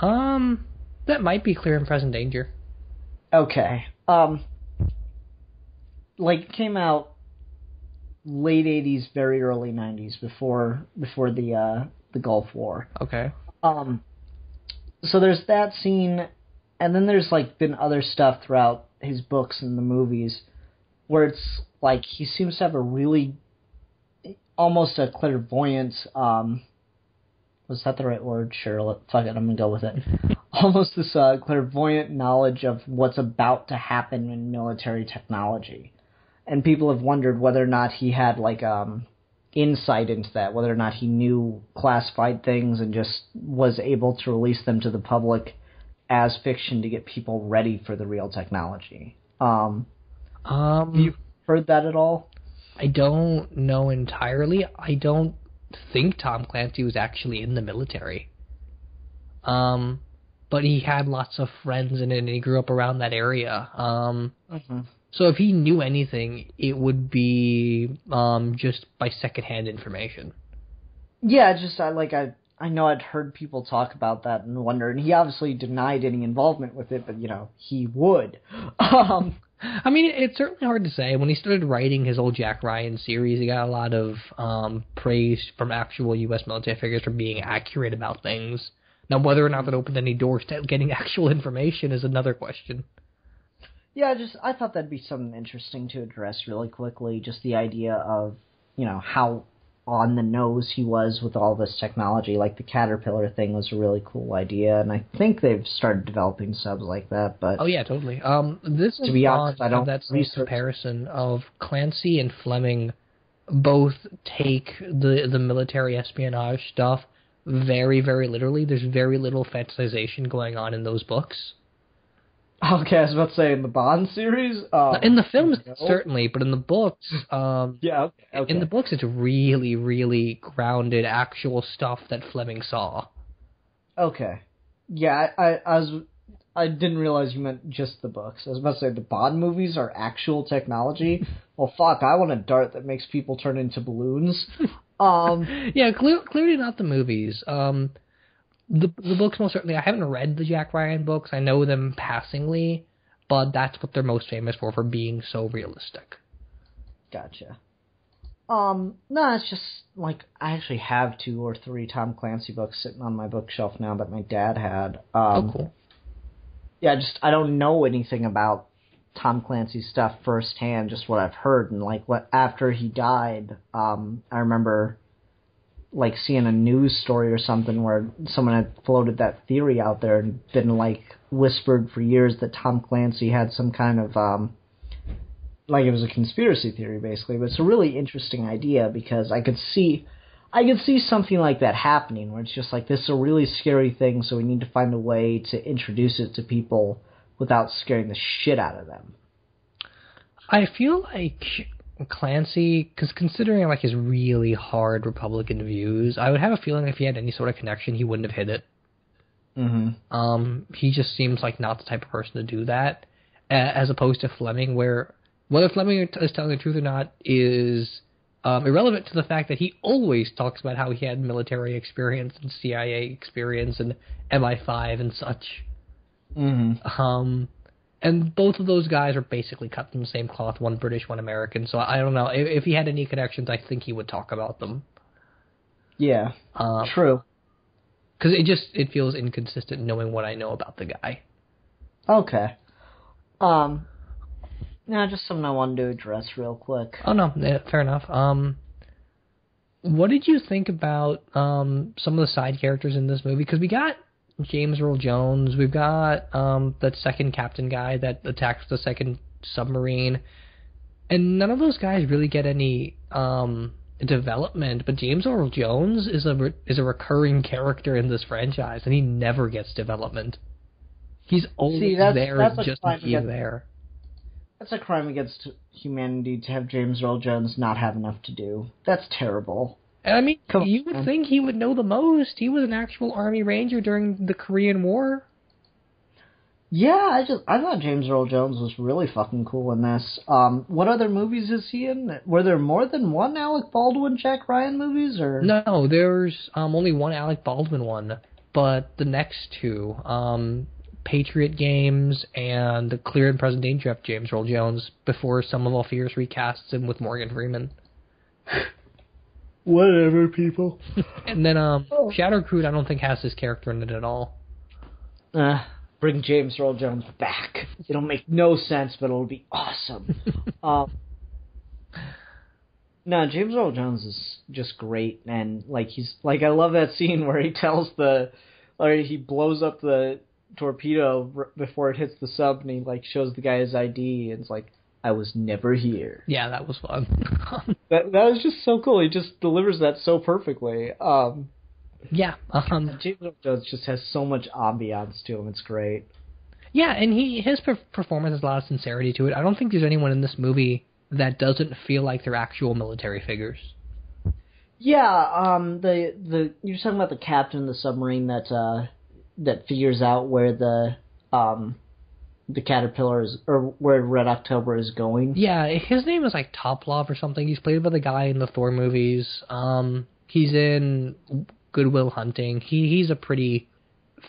That might be Clear and Present Danger. Okay. like, came out late 80s, very early 90s, before the Gulf War. Okay. So there's that scene, and then there's, like, been other stuff throughout his books and the movies where it's, like, he seems to have a really, almost a clairvoyant, was that the right word? Sure, fuck it, I'm gonna go with it. Almost this clairvoyant knowledge of what's about to happen in military technology. And people have wondered whether or not he had, like, insight into that, whether or not he knew classified things and just was able to release them to the public as fiction to get people ready for the real technology. Have you heard that at all? I don't know entirely. I don't think Tom Clancy was actually in the military. But he had lots of friends in it, and he grew up around that area. So if he knew anything, it would be just by secondhand information. Yeah, just I know I'd heard people talk about that and wonder, and he obviously denied any involvement with it, but, you know, he would. I mean, it's certainly hard to say. When he started writing his old Jack Ryan series, he got a lot of praise from actual U.S. military figures for being accurate about things. Now, whether or not that opened any doors to getting actual information is another question. Yeah, I thought that'd be something interesting to address really quickly, just the idea of, you know, how on the nose he was with all this technology. Like, the Caterpillar thing was a really cool idea, and I think they've started developing subs like that, but... Oh, yeah, totally. This to be honest, I don't that comparison of Clancy and Fleming both take the military espionage stuff very, very literally. There's very little fantasization going on in those books. Okay, I was about to say, in the Bond series? In the films, certainly, but in the books... yeah, okay. In the books, it's really, really grounded, actual stuff that Fleming saw. Okay. Yeah, I didn't realize you meant just the books. I was about to say, the Bond movies are actual technology. Well, fuck, I want a dart that makes people turn into balloons. Yeah, clearly not the movies. The books, most certainly. I haven't read the Jack Ryan books. I know them passingly, but that's what they're most famous for being so realistic. Gotcha. No, it's just, like, I actually have 2 or 3 Tom Clancy books sitting on my bookshelf now that my dad had. Oh, cool. Yeah, I don't know anything about Tom Clancy's stuff firsthand, just what I've heard. And, like, after he died, I remember... like seeing a news story or something where someone had floated that theory out there and been like whispered for years that Tom Clancy had some kind of like it was a conspiracy theory basically. But it's a really interesting idea because I could see something like that happening where it's just like, this is a really scary thing, so we need to find a way to introduce it to people without scaring the shit out of them. I feel like Clancy, because considering like his really hard Republican views, I would have a feeling if he had any sort of connection, he wouldn't have hit it. He just seems like not the type of person to do that, as opposed to Fleming, where whether Fleming is telling the truth or not is irrelevant to the fact that he always talks about how he had military experience and CIA experience and MI5 and such. And both of those guys are basically cut from the same cloth, one British, one American. So I don't know. If he had any connections, I think he would talk about them. Yeah, true. Because it feels inconsistent knowing what I know about the guy. Okay. Yeah, just something I wanted to address real quick. Oh, no, fair enough. What did you think about some of the side characters in this movie? Because we got James Earl Jones, we've got that second captain guy that attacks the second submarine, and none of those guys really get any development, but James Earl Jones is a recurring character in this franchise, and he never gets development. He's always there just to be there. That's a crime against humanity to have James Earl Jones not have enough to do. That's terrible. I mean, you would think he would know the most. He was an actual Army Ranger during the Korean War. Yeah, I thought James Earl Jones was really fucking cool in this. What other movies is he in? Were there more than one Alec Baldwin, Jack Ryan movies, or? No, there's only one Alec Baldwin one, but the next two, Patriot Games and the Clear and Present Danger of James Earl Jones before Some of All Fears recasts him with Morgan Freeman. Whatever, people. And then Shadow Recruit I don't think has his character in it at all. Bring James Earl Jones back. It'll make no sense, but it'll be awesome. No, James Earl Jones is just great, and I love that scene where he he blows up the torpedo before it hits the sub, and he shows the guy his ID, and it's like, I was never here. Yeah, that was fun. that was just so cool. He just delivers that so perfectly. Yeah. James Earl Jones just has so much ambiance to him. It's great. Yeah, and his performance has a lot of sincerity to it. I don't think there's anyone in this movie that doesn't feel like they're actual military figures. Yeah, you're talking about the captain of the submarine that figures out where the Caterpillar is, or where Red October is going. Yeah, his name is Toplov or something. He's played by the guy in the Thor movies. He's in Good Will Hunting. He's a pretty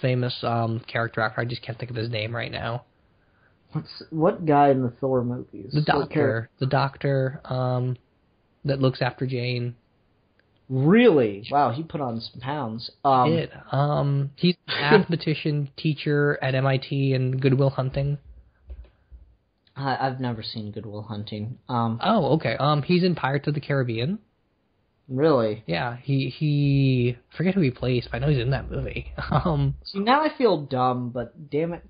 famous character actor. I just can't think of his name right now. What guy in the Thor movies? The doctor. The doctor that looks after Jane. Really? Wow, he put on some pounds. He's a mathematician teacher at MIT in Good Will Hunting. I've never seen Good Will Hunting. Oh, okay. He's in Pirates of the Caribbean. Really? Yeah, he forget who he plays, but I know he's in that movie. See, now I feel dumb, but damn it.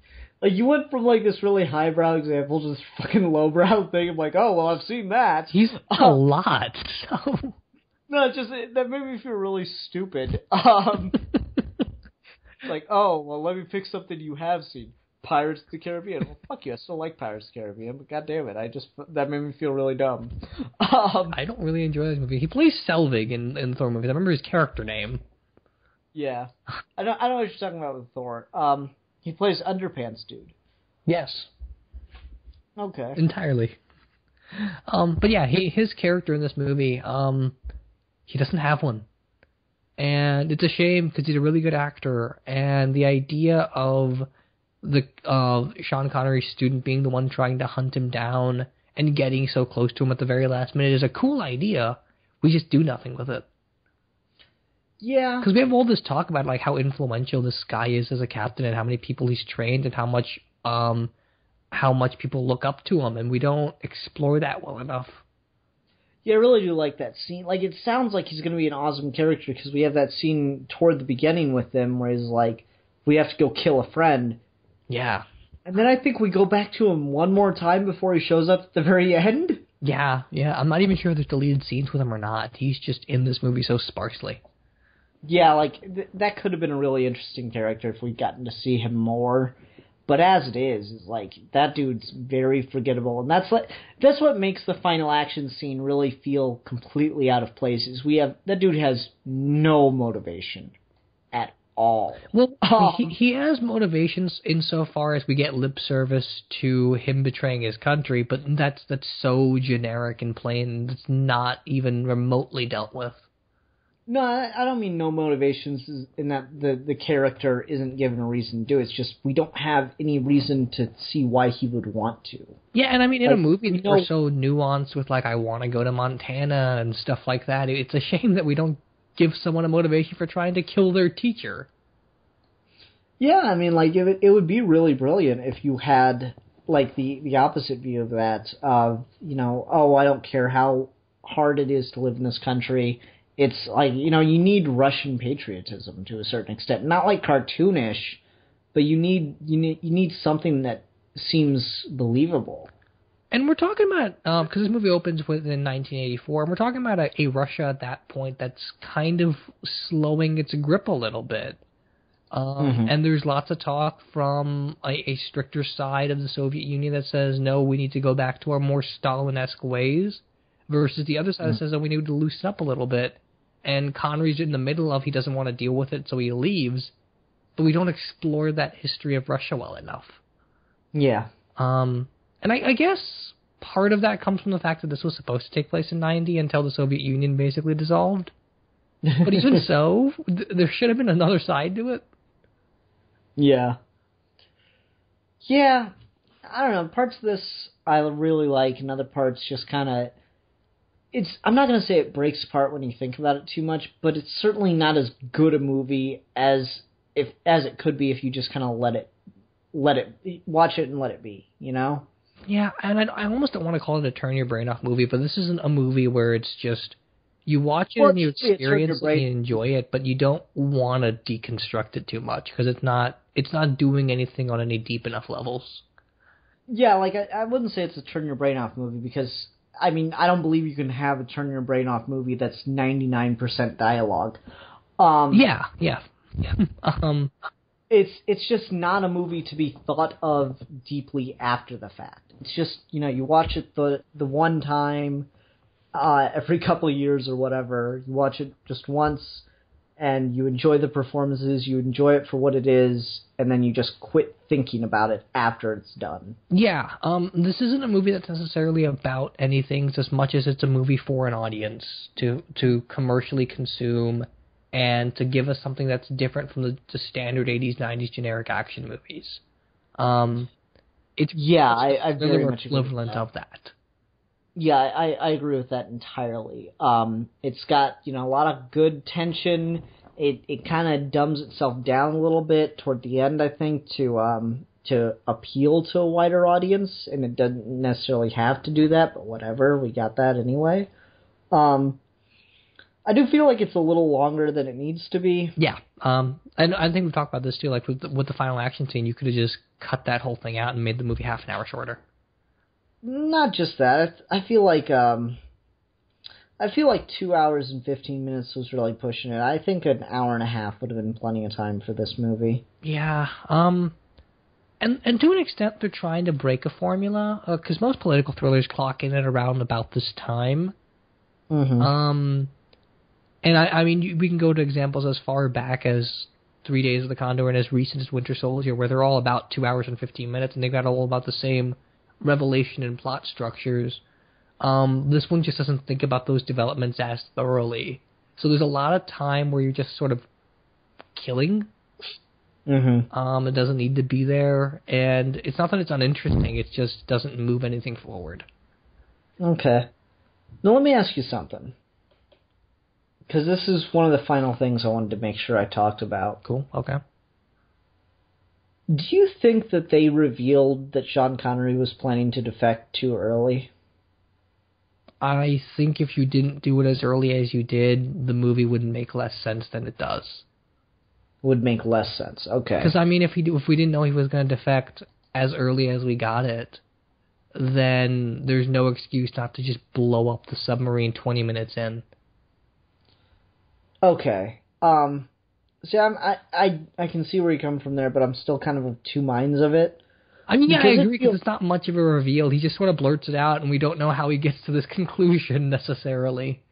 You went from this really highbrow example to this fucking lowbrow thing. I'm like, oh, well, I've seen that. He's a lot, so... No, that made me feel really stupid. Oh, well, let me pick something you have seen. Pirates of the Caribbean. Well, fuck you, I still like Pirates of the Caribbean, but god damn it, that made me feel really dumb. I don't really enjoy this movie. He plays Selvig in Thor movies. I remember his character name. Yeah. I know what you're talking about with Thor. He plays Underpants Dude. Yes. Okay. Entirely. But yeah, his character in this movie, he doesn't have one. And it's a shame because he's a really good actor. And the idea of Sean Connery's student being the one trying to hunt him down and getting so close to him at the very last minute is a cool idea. We just do nothing with it. Yeah. Because we have all this talk about how influential this guy is as a captain and how many people he's trained and how much people look up to him, and we don't explore that well enough. Yeah, I really do like that scene. It sounds like he's going to be an awesome character because we have that scene toward the beginning with him where he's like, we have to go kill a friend. Yeah. And then I think we go back to him one more time before he shows up at the very end. Yeah. I'm not even sure if there's deleted scenes with him or not. He's just in this movie so sparsely. Yeah, that could have been a really interesting character if we'd gotten to see him more. But as it is that dude's very forgettable, and that's what makes the final action scene really feel completely out of place. Is that dude has no motivation at all. Well, he has motivations insofar as we get lip service to him betraying his country, but that's so generic and plain. It's not even remotely dealt with. No, I don't mean no motivations in that the character isn't given a reason to do it. It's just we don't have any reason to see why he would want to. Yeah, and I mean, in a movie that we're so nuanced with, I want to go to Montana and stuff like that, it's a shame that we don't give someone a motivation for trying to kill their teacher. Yeah, I mean, it would be really brilliant if you had, the opposite view of that, of, oh, I don't care how hard it is to live in this country. It's you need Russian patriotism to a certain extent. Not cartoonish, but you need something that seems believable. And we're talking about, because this movie opens within 1984, and we're talking about a Russia at that point that's kind of slowing its grip a little bit. And there's lots of talk from a stricter side of the Soviet Union that says, no, we need to go back to our more Stalin-esque ways, versus the other side that says, oh, we need to loosen up a little bit. And Connery's in the middle of he doesn't want to deal with it, so he leaves. But we don't explore that history of Russia well enough. Yeah. And I guess part of that comes from the fact that this was supposed to take place in 90 until the Soviet Union basically dissolved. But even so, there should have been another side to it. Yeah. Yeah, I don't know. Parts of this I really like, and other parts just kind of. I'm not gonna say it breaks apart when you think about it too much, but it's certainly not as good a movie as it could be if you just kind of let it watch it and let it be. You know? Yeah, and I almost don't want to call it a turn your brain off movie, but this isn't a movie where it's just you watch it and you experience it and you enjoy it, but you don't want to deconstruct it too much because it's not doing anything on any deep enough levels. Yeah, like I wouldn't say it's a turn your brain off movie because I mean I don't believe you can have a turn your brain off movie that's 99% dialogue. Yeah. It's just not a movie to be thought of deeply after the fact. It's just, you watch it the one time every couple of years or whatever. You watch it just once and you enjoy the performances, you enjoy it for what it is, and then you just quit thinking about it after it's done. Yeah, this isn't a movie that's necessarily about anything as much as it's a movie for an audience to commercially consume and to give us something that's different from the standard 80s, 90s generic action movies. I very much equivalent of that. Yeah, I agree with that entirely. It's got, a lot of good tension. It kind of dumbs itself down a little bit toward the end, I think, to appeal to a wider audience, and it doesn't necessarily have to do that, but whatever, we got that anyway. I do feel like it's a little longer than it needs to be. Yeah, and I think we've talked about this too, like with the final action scene, you could have just cut that whole thing out and made the movie half an hour shorter. Not just that. I feel like 2 hours and 15 minutes was really pushing it. I think an hour and a half would have been plenty of time for this movie. Yeah. And to an extent, they're trying to break a formula because most political thrillers clock in at around about this time. Mm-hmm. And I mean, we can go to examples as far back as 3 Days of the Condor and as recent as Winter Soldier, where they're all about 2 hours and 15 minutes, and they've got all about the same revelation and plot structures. This one just doesn't think about those developments as thoroughly. So there's a lot of time where you're just sort of killing. Mm-hmm. It doesn't need to be there, and it's not that it's uninteresting, it just doesn't move anything forward. Okay. Now let me ask you something. Because this is one of the final things I wanted to make sure I talked about. Cool, okay. Do you think that they revealed that Sean Connery was planning to defect too early? I think if you didn't do it as early as you did, the movie would make less sense than it does. Would make less sense, okay. Because, I mean, if we didn't know he was going to defect as early as we got it, then there's no excuse not to just blow up the submarine 20 minutes in. Okay. See, I can see where you come from there, but I'm still kind of two minds of it. I mean, yeah, I agree, because it's not much of a reveal. He just sort of blurts it out, and we don't know how he gets to this conclusion, necessarily.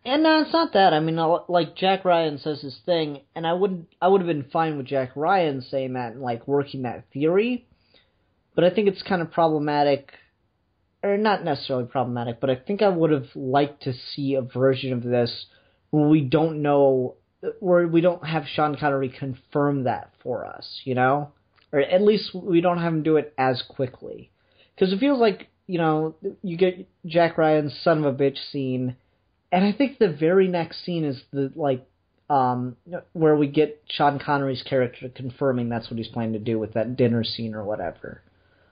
And no, it's not that. I mean, like, Jack Ryan says his thing, and I would have been fine with Jack Ryan saying that and, like, working that theory, but I think it's kind of problematic, or not necessarily problematic, but I think I would have liked to see a version of this where we don't know, where we don't have Sean Connery confirm that for us, Or at least we don't have him do it as quickly. Because it feels like, you get Jack Ryan's son of a bitch scene, and I think the very next scene is where we get Sean Connery's character confirming that's what he's planning to do with that dinner scene or whatever.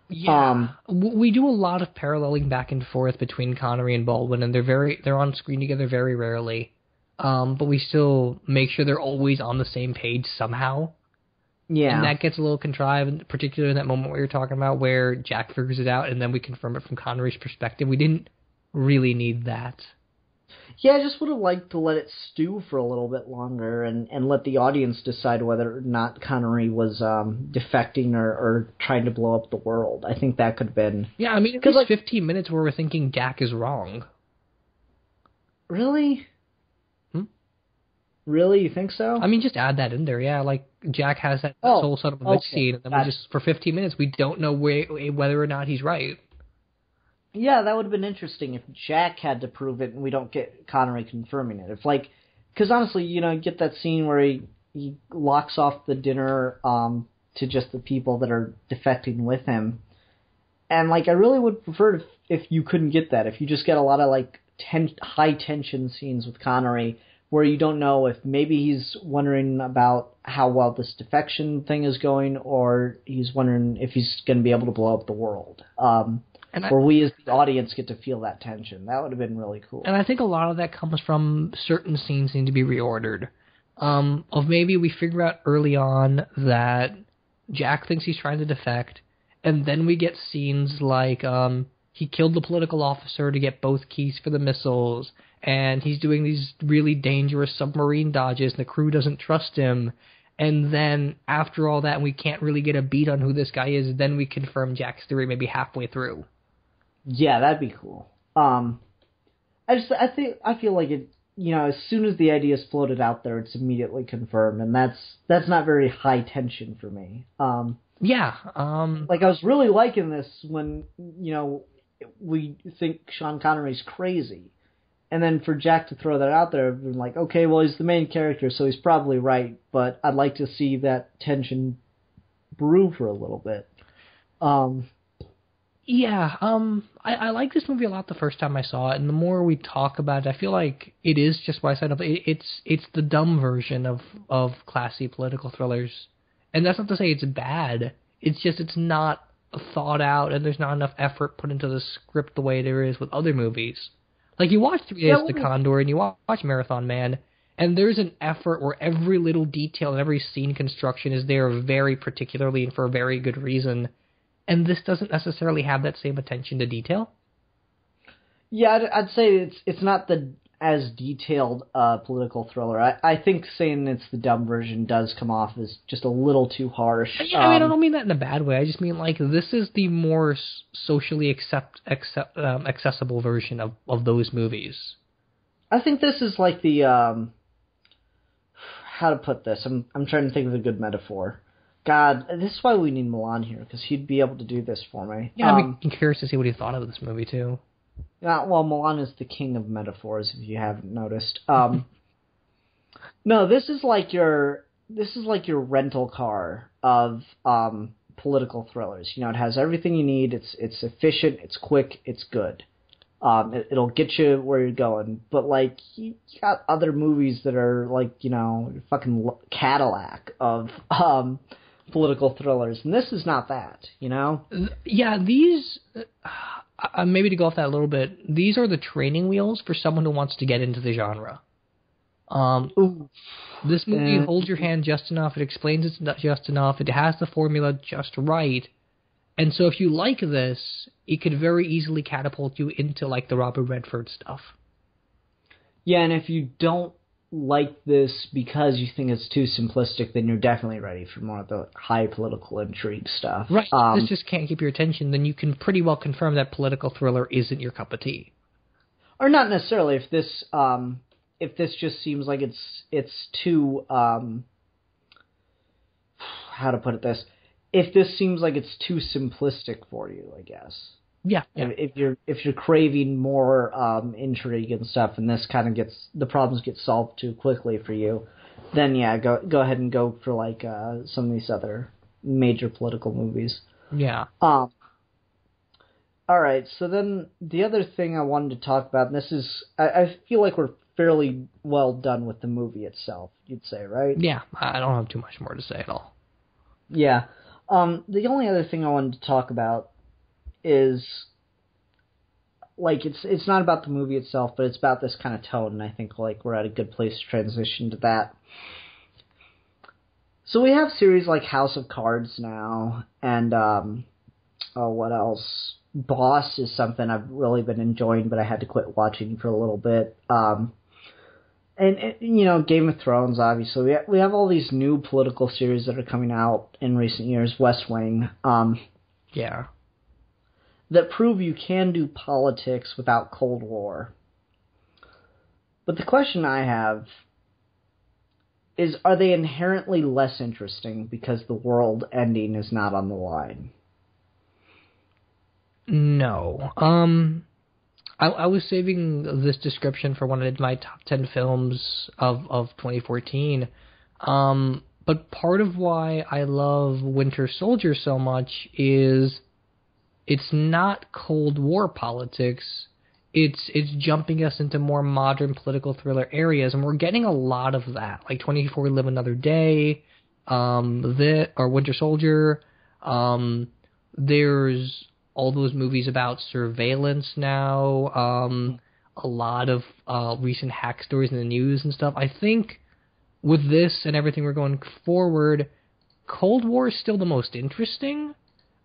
Yeah, we do a lot of paralleling back and forth between Connery and Baldwin, and they're on screen together very rarely. But we still make sure they're always on the same page somehow. Yeah. And that gets a little contrived, particularly in that moment where you're talking about where Jack figures it out and then we confirm it from Connery's perspective. We didn't really need that. Yeah, I just would have liked to let it stew for a little bit longer and let the audience decide whether or not Connery was defecting or trying to blow up the world. I think that could have been... Yeah, I mean, at least 15 minutes where we're thinking Jack is wrong. Really? Really? You think so? I mean, just add that in there, yeah. Like, Jack has that soul son of a bitch scene, and then we just, for 15 minutes, we don't know whether or not he's right. Yeah, that would have been interesting if Jack had to prove it and we don't get Connery confirming it. If, like, because honestly, you get that scene where he locks off the dinner to just the people that are defecting with him. And, like, I really would prefer if you couldn't get that. If you just get a lot of, like, high-tension scenes with Connery where you don't know if maybe he's wondering about how well this defection thing is going, or he's wondering if he's going to be able to blow up the world. Where we as the audience get to feel that tension. That would have been really cool. And I think a lot of that comes from certain scenes need to be reordered. Of maybe we figure out early on that Jack thinks he's trying to defect, and then we get scenes like he killed the political officer to get both keys for the missiles, and he's doing these really dangerous submarine dodges, and the crew doesn't trust him. And then after all that, we can't really get a beat on who this guy is, then we confirm Jack's theory maybe halfway through. Yeah, that'd be cool. I feel like it. You know, as soon as the idea is floated out there, it's immediately confirmed, and that's not very high tension for me. Yeah. Like, I was really liking this when, you know, we think Sean Connery's crazy. And then for Jack to throw that out there, I've been like, okay, well, he's the main character, so he's probably right, but I'd like to see that tension brew for a little bit. Yeah, I like this movie a lot the first time I saw it, and the more we talk about it, I feel like it is just what I said. It's the dumb version of classy political thrillers, and that's not to say it's bad. It's just it's not thought out, and there's not enough effort put into the script the way there is with other movies. Like, you watch 3 Days of the Condor, and you watch Marathon Man, and there's an effort where every little detail and every scene construction is there very particularly and for a very good reason. And this doesn't necessarily have that same attention to detail. Yeah, I'd say it's not the as detailed political thriller. I think saying it's the dumb version does come off as just a little too harsh. Yeah, I mean, I don't mean that in a bad way. I just mean, like, this is the more socially accessible version of those movies. I think this is like the how to put this. I'm trying to think of a good metaphor. God, this is why we need Milan here, because he'd be able to do this for me. Yeah, I'm curious to see what he thought of this movie, too. Yeah, well, Milan is the king of metaphors, if you haven't noticed. No, this is like your rental car of political thrillers. You know, it has everything you need. It's efficient. It's quick. It's good. It'll get you where you're going. But, like, you got other movies that are like, you know, fucking Cadillac of political thrillers, and this is not that, you know? Yeah, these, maybe to go off that a little bit, these are the training wheels for someone who wants to get into the genre. This movie holds your hand just enough, it explains it just enough, it has the formula just right, and so if you like this, it could very easily catapult you into, like, the Robert Redford stuff. Yeah, and if you don't like this because you think it's too simplistic, then you're definitely ready for more of the high political intrigue stuff. Right. This just can't keep your attention, then you can pretty well confirm that political thriller isn't your cup of tea. Or not necessarily. If this just seems like it's too how to put it this. If this seems like it's too simplistic for you, I guess. Yeah. If you're craving more intrigue and stuff, and this kind of the problems get solved too quickly for you, then yeah, go ahead and go for like some of these other major political movies. Yeah. All right. So then the other thing I wanted to talk about, and this is I feel like we're fairly well done with the movie itself. You'd say, right? Yeah. I don't have too much more to say at all. Yeah. The only other thing I wanted to talk about is, like, it's not about the movie itself, but it's about this kind of tone, and I think, like, we're at a good place to transition to that. So we have series like House of Cards now, and, what else? Boss is something I've really been enjoying, but I had to quit watching for a little bit. And you know, Game of Thrones, obviously. We have all these new political series that are coming out in recent years, West Wing. Yeah. That prove you can do politics without Cold War. But the question I have is, are they inherently less interesting because the world ending is not on the line? No. I was saving this description for one of my top 10 films of 2014. But part of why I love Winter Soldier so much is it's not Cold War politics. It's jumping us into more modern political thriller areas, and we're getting a lot of that. Like 24 Live Another Day, or Winter Soldier. There's all those movies about surveillance now. A lot of recent hack stories in the news and stuff. I think with this and everything we're going forward, Cold War is still the most interesting,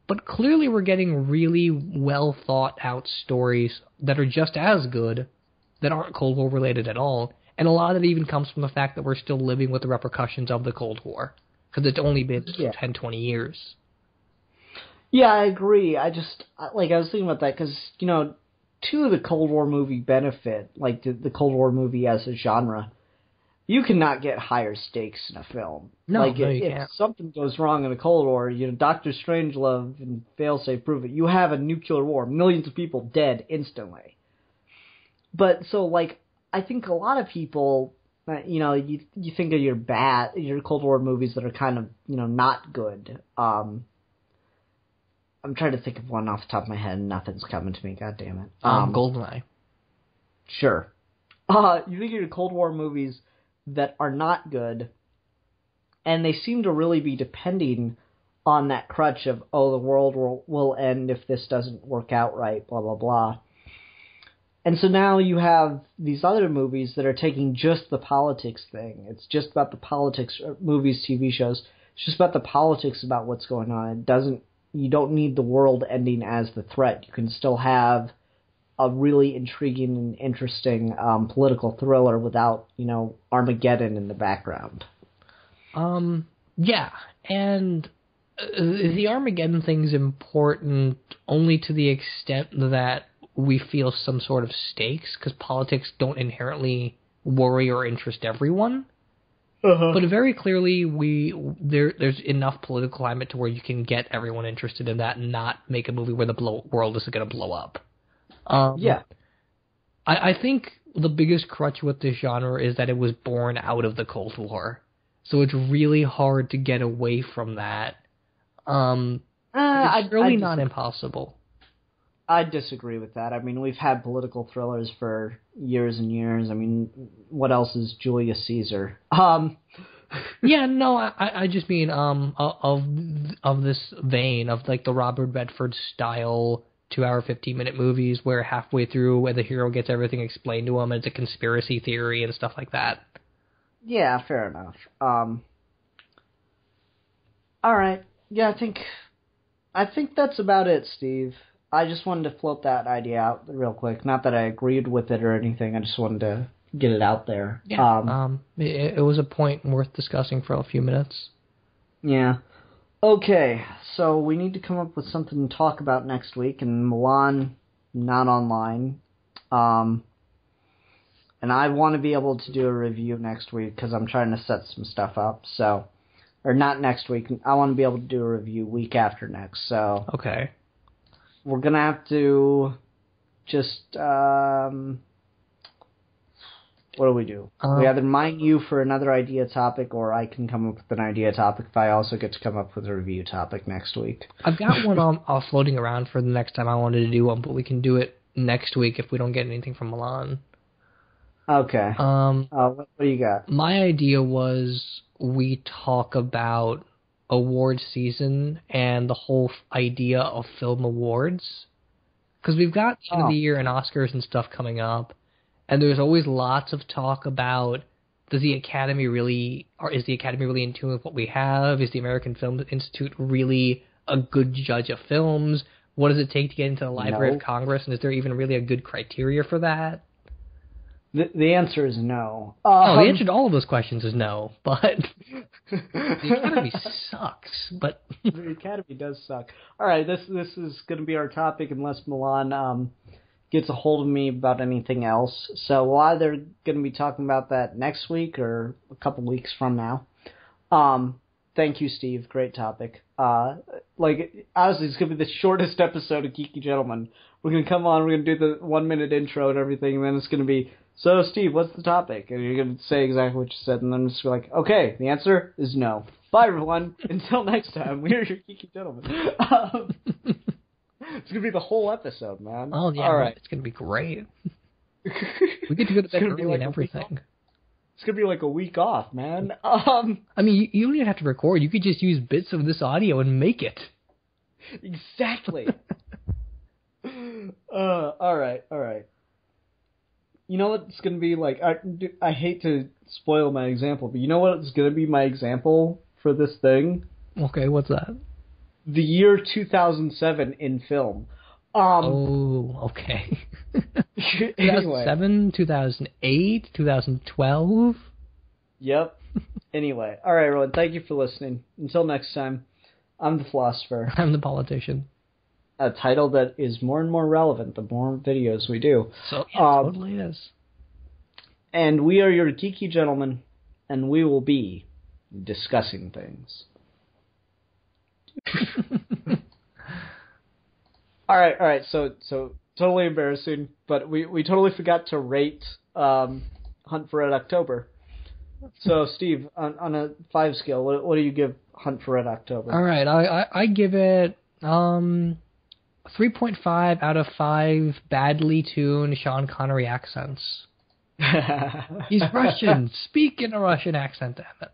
but clearly we're getting really well thought out stories that are just as good, that aren't Cold War related at all. And a lot of it even comes from the fact that we're still living with the repercussions of the Cold War, because it's only been 10, 20 years. Yeah, I agree. I was thinking about that because, two of the Cold War movie benefit, like the Cold War movie as a genre, you cannot get higher stakes in a film. No, you can't. If something goes wrong in the Cold War, Dr. Strangelove and Failsafe prove it. You have a nuclear war, millions of people dead instantly. But so, I think a lot of people, you think of your Cold War movies that are kind of, not good. I'm trying to think of one off the top of my head, and nothing's coming to me. God damn it. GoldenEye. Sure. You think of your Cold War movies that are not good, and they seem to really be depending on that crutch of, the world will end if this doesn't work out right, blah, blah, blah. And so now you have these other movies that are taking just the politics thing. It's just about the politics, movies, TV shows. It's just about the politics about what's going on. You don't need the world ending as the threat. You can still have a really intriguing and interesting political thriller without, Armageddon in the background. Yeah, and the Armageddon thing's important only to the extent that we feel some sort of stakes, because politics don't inherently worry or interest everyone. Uh-huh. But very clearly, there's enough political climate to where you can get everyone interested in that and not make a movie where the world is going to blow up. Yeah. I think the biggest crutch with this genre is that it was born out of the Cold War. So it's really hard to get away from that. It's really not impossible. I disagree with that. I mean, we've had political thrillers for years and years. I mean, what else is Julius Caesar? Yeah, no, I just mean of this vein of like the Robert Redford style 2-hour 15-minute movies where halfway through where the hero gets everything explained to him and it's a conspiracy theory and stuff like that. Yeah, fair enough. All right. Yeah, I think that's about it, Steve. I just wanted to float that idea out real quick. Not that I agreed with it or anything. I just wanted to get it out there. Yeah. It was a point worth discussing for a few minutes. Yeah. Okay, so we need to come up with something to talk about next week, and Milan not online. And I want to be able to do a review next week because I'm trying to set some stuff up. So, or not next week. I want to be able to do a review week after next. So, okay, we're gonna have to just what do? We either mine you for another idea topic, or I can come up with an idea topic if I also get to come up with a review topic next week. I've got one floating around for the next time I wanted to do one, but we can do it next week if we don't get anything from Milan. Okay. What do you got? My idea was we talk about award season and the whole idea of film awards. Because we've got end of the year and Oscars and stuff coming up. And there's always lots of talk about, is the Academy really in tune with what we have? Is the American Film Institute really a good judge of films? What does it take to get into the Library of Congress? And is there even really a good criteria for that? The answer is no. The answer to all of those questions is no, but the Academy sucks. But the Academy does suck. All right, this is going to be our topic unless Milan gets a hold of me about anything else. So we're either going to be talking about that next week or a couple weeks from now. Thank you, Steve. Great topic. Honestly, it's going to be the shortest episode of Geeky Gentlemen. We're going to come on, we're going to do the 1-minute intro and everything, and then it's going to be So, Steve, what's the topic? And you're going to say exactly what you said, and then I'm just like, okay, the answer is no. Bye, everyone. Until next time, we're your geeky gentlemen. It's going to be the whole episode, man. Oh, yeah. All right. It's going to be great. We get to go to bed early and everything. It's going to be like a week off, man. I mean, you don't even have to record. You could just use bits of this audio and make it. Exactly. All right. You know what it's going to be like? I hate to spoil my example, but you know what it's going to be my example for this thing? Okay, what's that? The year 2007 in film. Oh, okay. Anyway. 2007, 2008, 2012? Yep. Anyway. All right, everyone. Thank you for listening. Until next time, I'm the philosopher. I'm the politician. A title that is more and more relevant the more videos we do. So, yeah, it totally is. And we are your geeky gentlemen, and we will be discussing things. All right. So totally embarrassing, but we totally forgot to rate Hunt for Red October. So, Steve, on a 5 scale, what do you give Hunt for Red October? All right, I give it 3.5 out of 5 badly tuned Sean Connery accents. He's Russian. Speak in a Russian accent, damn it.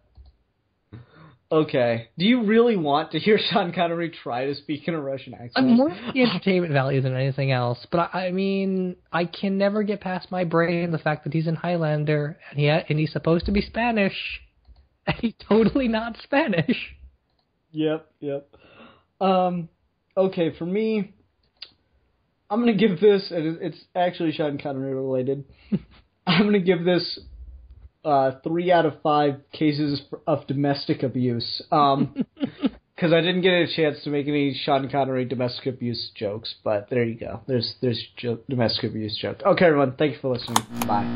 Okay. Do you really want to hear Sean Connery try to speak in a Russian accent? I'm more for the entertainment value than anything else, but I mean, I can never get past my brain the fact that he's in Highlander, and he's supposed to be Spanish, and he's totally not Spanish. Yep. Okay, for me, I'm going to give this, and it's actually Sean Connery related, I'm going to give this 3 out of 5 cases of domestic abuse. Because I didn't get a chance to make any Sean Connery domestic abuse jokes, but there you go. There's domestic abuse joke. Okay, everyone, thank you for listening. Bye.